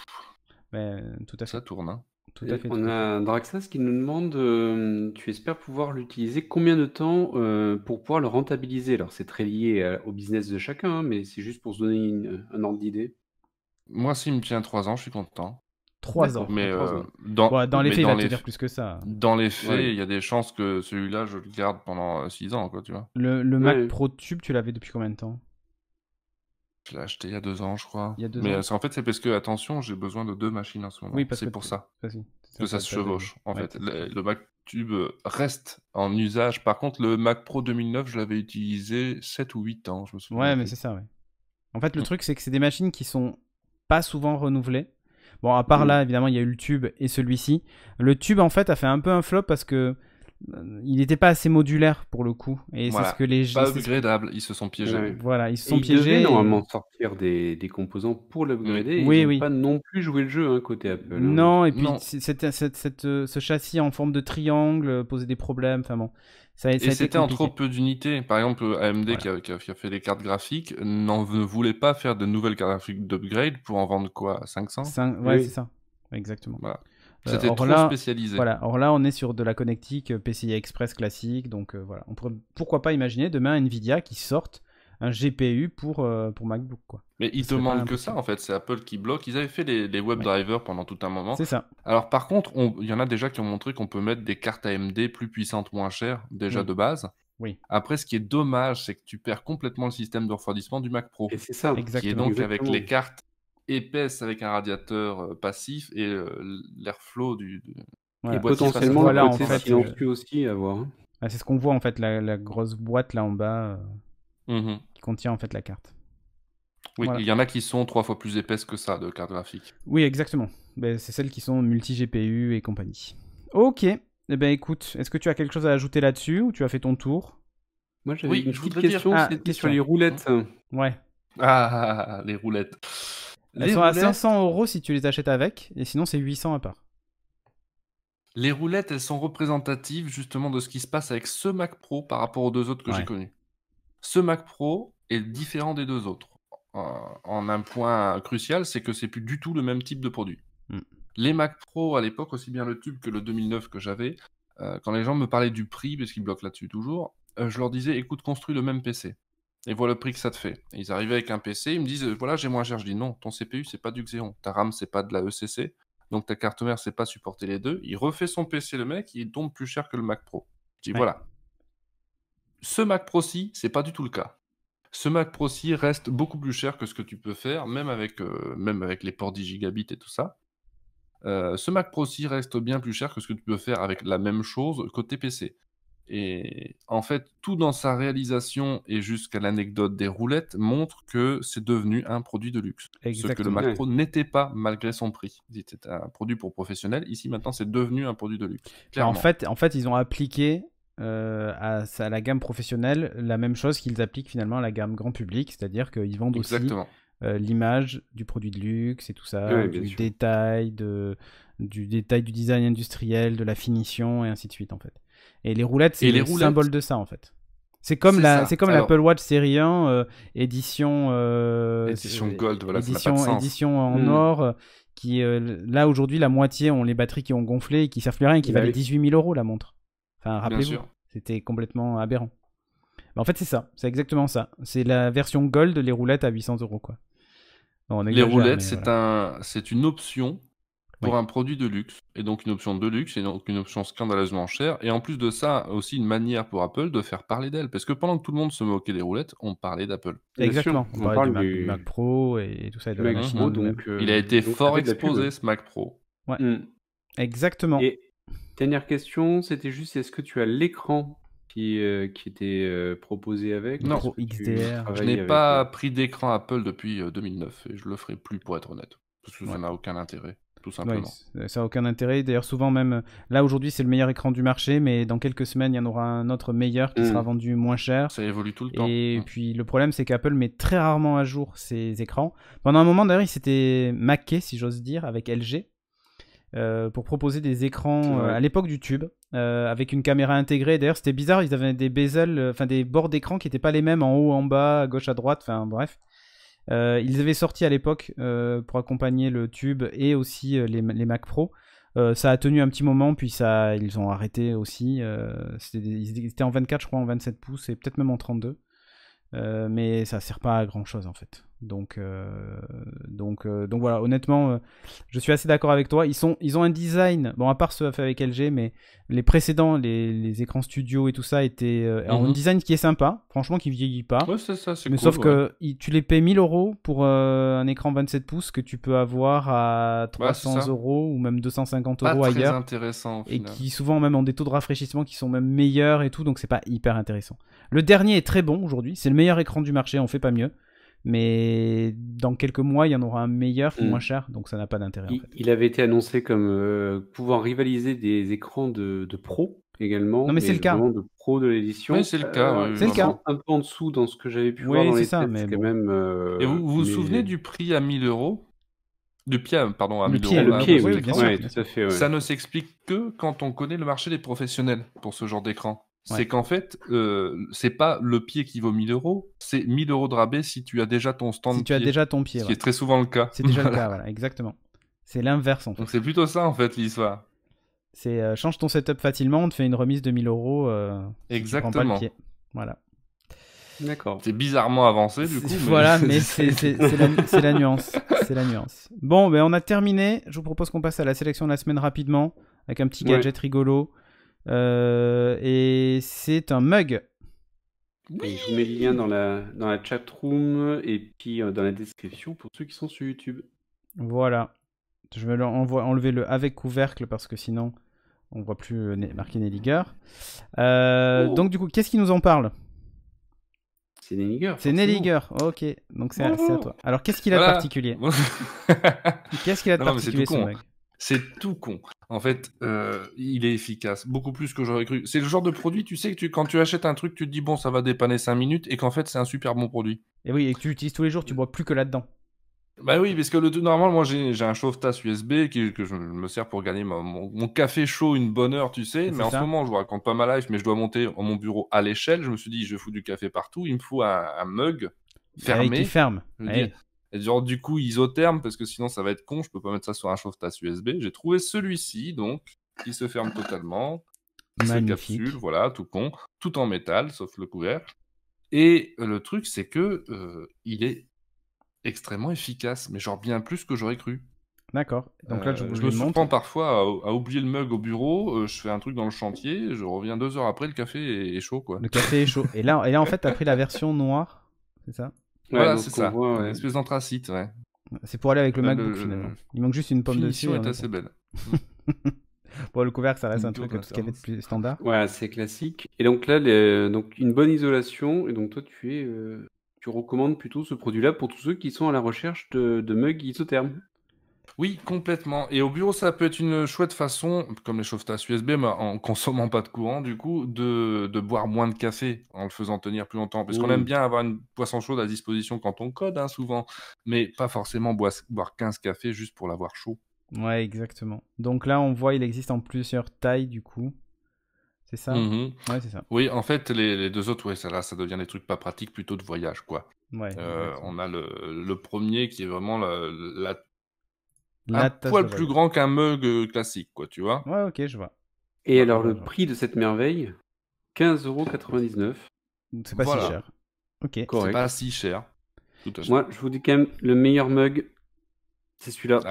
Mais, tout à fait. ça tourne. Hein. Tout à fait. On tout à fait. a Draxas qui nous demande, tu espères pouvoir l'utiliser combien de temps pour pouvoir le rentabiliser? Alors c'est très lié au business de chacun, hein, mais c'est juste pour se donner un ordre d'idée. Moi, s'il me tient 3 ans, je suis content. 3 ans. D'accord, Mais 3 ans. Dans les mais faits, il dans va te les dire plus que ça. dans les faits, Ouais. il y a des chances que celui-là, je le garde pendant 6 ans, quoi, tu vois. Le Ouais. Mac Pro Tube, tu l'avais depuis combien de temps? Je l'ai acheté il y a 2 ans, je crois. Il y a 2 Mais ans? en fait, c'est parce que, attention, j'ai besoin de 2 machines en ce moment. Oui, parce C'est que pour ça Vas-y. que ça se chevauche, en Ouais, fait. c'est ça. Le Mac Tube reste en usage. Par contre, le Mac Pro 2009, je l'avais utilisé 7 ou 8 ans, je me souviens Ouais, mais plus. c'est ça, ouais. En fait, le Mm. truc, c'est que c'est des machines qui sont pas souvent renouvelées. Bon, à part Mm. là, évidemment, il y a eu le Tube et celui-ci. Le Tube, en fait, a fait un peu un flop parce que il n'était pas assez modulaire pour le coup. Et Voilà. c'est ce que les Pas c'est ce que- upgradable, ils se sont piégés. Ouais. Voilà, ils se Et sont ils devaient piégés. normalement sortir des composants pour l'upgrader. Oui, Ils n'ont oui. pas non plus joué le jeu, hein, côté Apple. Hein. Non, et puis Non. ce châssis en forme de triangle posait des problèmes. Enfin bon, ça a Et été c'était en compliqué. trop peu d'unités. Par exemple, AMD Voilà. qui a fait les cartes graphiques ne voulait pas faire de nouvelles cartes graphiques d'upgrade pour en vendre quoi, 500? Ouais, Oui. c'est ça. Exactement. Voilà. C'était Or trop là, spécialisé. voilà. Or là, on est sur de la connectique PCI Express classique, donc voilà. On pourrait pourquoi pas imaginer demain Nvidia qui sorte un GPU pour MacBook, quoi. Mais ils Ce serait pas demandent que ça, impossible. en fait. C'est Apple qui bloque. Ils avaient fait les web Ouais. drivers pendant tout un moment. C'est ça. Alors, par contre, il y en a déjà qui ont montré qu'on peut mettre des cartes AMD plus puissantes, moins chères, déjà Oui. de base. Oui. Après, ce qui est dommage, c'est que tu perds complètement le système de refroidissement du Mac Pro. Et c'est ça. Qui est Exactement. donc avec Exactement. les cartes épaisses avec un radiateur passif et l'airflow Voilà. Et boîtier face à potentiellement Voilà, le en côté fait, silencieux aussi à voir. Hein. c'est ce qu'on voit en fait, la grosse boîte là en bas Mhm. qui contient en fait la carte. Oui, Voilà. il y en a qui sont 3 fois plus épaisses que ça de cartes graphiques. Oui, exactement. Ben, c'est celles qui sont multi-GPU et compagnie. Ok. Eh ben écoute, est-ce que tu as quelque chose à ajouter là-dessus ou tu as fait ton tour? Moi, j'avais Oui, une je petite voudrais dire- question, Ah, c'était question. sur les roulettes. Ouais. Ah, les roulettes. Elles sont à 500 € si tu les achètes avec, et sinon c'est 800 à part. Les roulettes, elles sont représentatives justement de ce qui se passe avec ce Mac Pro par rapport aux 2 autres que Ouais. j'ai connus. Ce Mac Pro est différent des 2 autres. En un point crucial, c'est que c'est plus du tout le même type de produit. Mm. Les Mac Pro à l'époque, aussi bien le Tube que le 2009 que j'avais, quand les gens me parlaient du prix, parce qu'ils bloquent là-dessus toujours, je leur disais, écoute, construis le même PC. Et voilà le prix que ça te fait. Et ils arrivaient avec un PC, ils me disent, voilà, j'ai moins cher. Je dis, non, ton CPU, c'est pas du Xeon. Ta RAM, c'est pas de la ECC. Donc ta carte mère, c'est pas supporter les deux. Il refait son PC, le mec, il tombe plus cher que le Mac Pro. Je dis, Ouais. voilà. Ce Mac Pro-ci, c'est pas du tout le cas. ce Mac Pro-ci reste beaucoup plus cher que ce que tu peux faire, même avec les ports 10 gigabits et tout ça. Ce Mac Pro-ci reste bien plus cher que ce que tu peux faire avec la même chose côté PC. Et en fait, tout dans sa réalisation et jusqu'à l'anecdote des roulettes montre que c'est devenu un produit de luxe. Ce que le Exactement. Mac Ouais. Pro n'était pas malgré son prix. C'était un produit pour professionnels. Ici, maintenant, c'est devenu un produit de luxe. En Clairement. fait, ils ont appliqué à la gamme professionnelle la même chose qu'ils appliquent finalement à la gamme grand public, c'est-à-dire qu'ils vendent aussi Exactement. l'image du produit de luxe et tout ça, Ouais, bien du sûr. détail, du détail du design industriel, de la finition et ainsi de suite en fait. Et les roulettes, c'est Et les le roulettes, symbole de ça en fait. C'est comme c'est ça. c'est comme Alors, l'Apple Watch série 1 édition édition Gold, voilà, ça n'a pas de sens. édition en Mm. or qui là aujourd'hui la moitié ont les batteries qui ont gonflé et qui servent plus à rien et qui Bah valaient oui. 18 000 € la montre. Enfin Bien rappelez-vous, sûr. c'était complètement aberrant. Mais en fait c'est ça, c'est exactement ça. C'est la version Gold, les roulettes à 800 € quoi. Bon, on Les exagère, roulettes, mais voilà. c'est une option Oui, pour un produit de luxe. Et donc une option de luxe et donc une option scandaleusement chère. Et en plus de ça, aussi une manière pour Apple de faire parler d'elle. Parce que pendant que tout le monde se moquait des roulettes, on parlait d'Apple. Bien sûr, exactement. On on parlait parle du Mac Pro et tout ça et de du la Mac machine Pro, en elle-même. Il a été donc ça fort fait de la pub. exposé, ce Mac Pro. Ouais, Mm. exactement. Et dernière question, c'était juste, est-ce que tu as l'écran qui était proposé avec? Non. Est-ce que tu XDR. Je travailles n'ai avec pas pris d'écran Apple depuis 2009 et je le ferai plus pour être honnête. Parce que ça Ouais. n'a aucun intérêt, tout Oui, simplement. ça n'a aucun intérêt. D'ailleurs, souvent même, là aujourd'hui c'est le meilleur écran du marché, mais dans quelques semaines il y en aura un autre meilleur qui sera vendu moins cher. Ça évolue tout le temps. Et puis le problème c'est qu'Apple met très rarement à jour ses écrans. Pendant un moment d'ailleurs il s'était maqué, si j'ose dire, avec LG pour proposer des C'est écrans vrai. à l'époque du tube avec une caméra intégrée. D'ailleurs c'était bizarre, ils avaient des bezels, enfin des bords d'écran qui n'étaient pas les mêmes en haut, en bas, à gauche, à droite, enfin bref. Ils avaient sorti à l'époque pour accompagner le tube et aussi les Mac Pro. Ça a tenu un petit moment, puis ils ont arrêté aussi. Ils étaient en 24, je crois, en 27 pouces et peut-être même en 32. Mais ça sert pas à grand chose en fait. Donc voilà, honnêtement, je suis assez d'accord avec toi. Ils ont un design, bon, à part ceux fait avec LG, mais les précédents, les écrans studio et tout ça, étaient un design qui est sympa, franchement, qui vieillit pas. Ouais, c'est ça, c'est Mais cool. sauf que tu les payes 1000 € pour un écran 27 pouces que tu peux avoir à 300 ça. € ou même 250 Pas € très ailleurs. intéressant au Et final. qui souvent même ont des taux de rafraîchissement qui sont même meilleurs et tout, donc c'est pas hyper intéressant. Le dernier est très bon aujourd'hui, c'est le meilleur écran du marché, on fait pas mieux. Mais dans quelques mois, il y en aura un meilleur, moins cher, donc ça n'a pas d'intérêt en fait. Il avait été annoncé comme pouvant rivaliser des écrans de pro également. Non, mais c'est le cas. Vraiment de pro de l'édition. Oui, c'est le cas. Oui, c'est le cas. Un peu en dessous dans ce que j'avais pu Oui, voir dans c'est les ça, tests, mais quand bon. même. Et vous vous mais- souvenez du prix à 1000 €? Du pied, pardon, à Le 1000 pied, €. le là, pied, de oui, cet bien écran. sûr. Ouais, tout à fait. Ouais. Ça ne s'explique que quand on connaît le marché des professionnels pour ce genre d'écran. Ouais. C'est qu'en fait, c'est pas le pied qui vaut 1000 €, c'est 1000 € de rabais si tu as déjà ton stand Si tu as pied, déjà ton pied, ce qui ouais. est très souvent le cas. C'est déjà le Voilà. cas, voilà, exactement. C'est l'inverse en fait. Donc c'est plutôt ça en fait l'histoire. C'est change ton setup facilement, on te fait une remise de 1000 € si tu prends pas le Exactement. pied. Voilà. D'accord. C'est bizarrement avancé du coup. mais- Voilà, mais c'est la nuance. C'est la nuance. Bon, ben on a terminé. Je vous propose qu'on passe à la sélection de la semaine rapidement avec un petit Ouais. gadget rigolo. Et c'est un mug. Et je vous mets le lien dans la chat room et puis dans la description pour ceux qui sont sur YouTube. Voilà. Je vais enlever le avec couvercle parce que sinon on voit plus marqué Nelliger. Donc du coup, qu'est-ce qui nous en parle? C'est Nelliger. C'est Nelliger. Ok. Donc c'est à toi. Alors qu'est-ce qu'il a de Voilà. particulier? Qu'est-ce qu'il a de Non, mais c'est particulier tout ce con. mug? C'est tout con. En fait, il est efficace, beaucoup plus que j'aurais cru. C'est le genre de produit, tu sais, que quand tu achètes un truc, tu te dis, bon, ça va dépanner 5 minutes, et qu'en fait, c'est un super bon produit. Et oui, et que tu utilises tous les jours, tu bois plus que là-dedans. Bah oui, parce que normalement, moi, j'ai un chauffe-tasse USB que je me sers pour gagner mon café chaud une bonne heure, tu sais. C'est Mais en ça. ce moment, je vous raconte pas ma life, mais je dois monter mon bureau à l'échelle. Je me suis dit, je fous du café partout. Il me faut un mug fermé. Qui ferme. Je veux Ouais. dire, et genre du coup isotherme parce que sinon ça va être con, je peux pas mettre ça sur un chauffe-tasse USB. J'ai trouvé celui-ci donc qui se ferme totalement. C'est Magnifique. capsule, voilà, tout con, tout en métal sauf le couvercle. Et le truc c'est que il est extrêmement efficace, mais genre bien plus que j'aurais cru. D'accord. Donc là, je je vous me le montre. surprends parfois à oublier le mug au bureau, je fais un truc dans le chantier, je reviens 2 heures après, le café est chaud quoi. Le café est chaud. Et là en fait, t'as pris la version noire. c'est ça? Voilà, donc c'est on ça. voit, Une ouais. espèce d'anthracite, ouais. C'est pour aller avec le Là, MacBook finalement. Il manque juste une pomme dessus. finition et est on est assez bon. belle. Bon, le couvercle, ça reste un Une truc tour tout ce qu'il y avait de plus standard. Ouais, c'est classique. Et donc là, donc une bonne isolation. Et donc toi, tu recommandes plutôt ce produit-là pour tous ceux qui sont à la recherche de mugs isothermes. Oui, complètement. Et au bureau, ça peut être une chouette façon, comme les chauffe-tasse USB, mais en consommant pas de courant, du coup, de boire moins de café en le faisant tenir plus longtemps. Parce qu'on aime bien avoir une boisson chaude à disposition quand on code, hein, souvent, mais pas forcément boire 15 cafés juste pour l'avoir chaud. Ouais, exactement. Donc là, on voit, il existe en plusieurs tailles du coup. C'est ça? Mhm. Ouais, c'est ça. Oui, en fait, les deux autres, ouais, ça devient des trucs pas pratiques, plutôt de voyage, quoi. Ouais, exactement. On a le premier qui est vraiment un La tasse poil de plus voyage. grand qu'un mug classique, quoi, tu vois. Ouais, ok, je vois. Et Ouais, alors, je vois, le je vois. prix de cette merveille, 15,99 €. C'est pas si Voilà. cher. Ok. C'est Correct. pas si cher. Tout à fait. Moi, je vous dis quand même, le meilleur mug, c'est celui-là.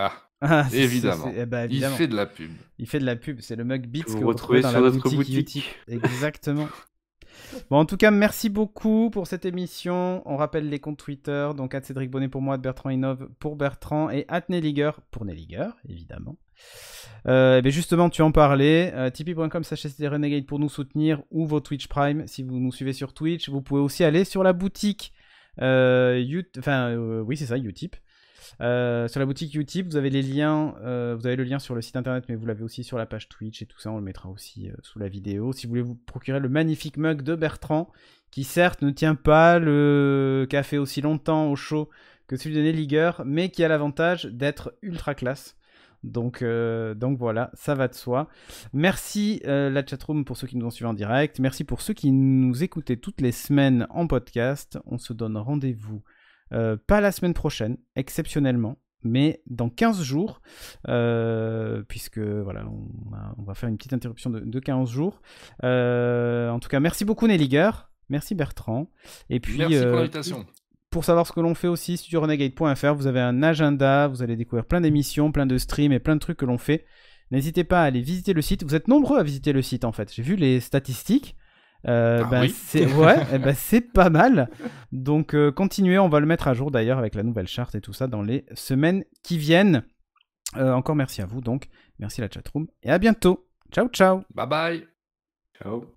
Ah, Évidemment. eh ben, Il évidemment. fait de la pub. Il fait de la pub. C'est le mug Beats Que que vous vous retrouvez retrouvez dans sur la notre boutique boutique. Utip. Exactement. Bon, en tout cas, merci beaucoup pour cette émission. On rappelle les comptes Twitter, donc @Cédric Bonnet pour moi, @BertrandInnov pour Bertrand et @Nelliger pour Nelliger, évidemment. Ben justement, tu en parlais. Tipeee.com/Renegade pour nous soutenir ou vos Twitch Prime si vous nous suivez sur Twitch. Vous pouvez aussi aller sur la boutique oui, c'est ça, Utip. Sur la boutique Utip, vous avez les liens, vous avez le lien sur le site internet, mais vous l'avez aussi sur la page Twitch et tout ça, on le mettra aussi sous la vidéo. Si vous voulez vous procurer le magnifique mug de Bertrand, qui certes ne tient pas le café aussi longtemps au chaud que celui de Nelliger, mais qui a l'avantage d'être ultra classe. Donc voilà, ça va de soi. Merci la chatroom pour ceux qui nous ont suivis en direct. Merci pour ceux qui nous écoutaient toutes les semaines en podcast. On se donne rendez-vous pas la semaine prochaine, exceptionnellement, mais dans 15 jours, puisque voilà, on va faire une petite interruption de 15 jours. En tout cas, merci beaucoup Nelliger, merci Bertrand. Et puis, merci pour l'invitation. Pour savoir ce que l'on fait aussi sur renegade.fr, vous avez un agenda, vous allez découvrir plein d'émissions, plein de streams et plein de trucs que l'on fait. N'hésitez pas à aller visiter le site. Vous êtes nombreux à visiter le site en fait. J'ai vu les statistiques. Oui. C'est pas mal. Donc continuez, on va le mettre à jour d'ailleurs avec la nouvelle charte et tout ça dans les semaines qui viennent. Encore merci à vous donc. Merci la chatroom et à bientôt. Ciao ciao. Bye bye. Ciao.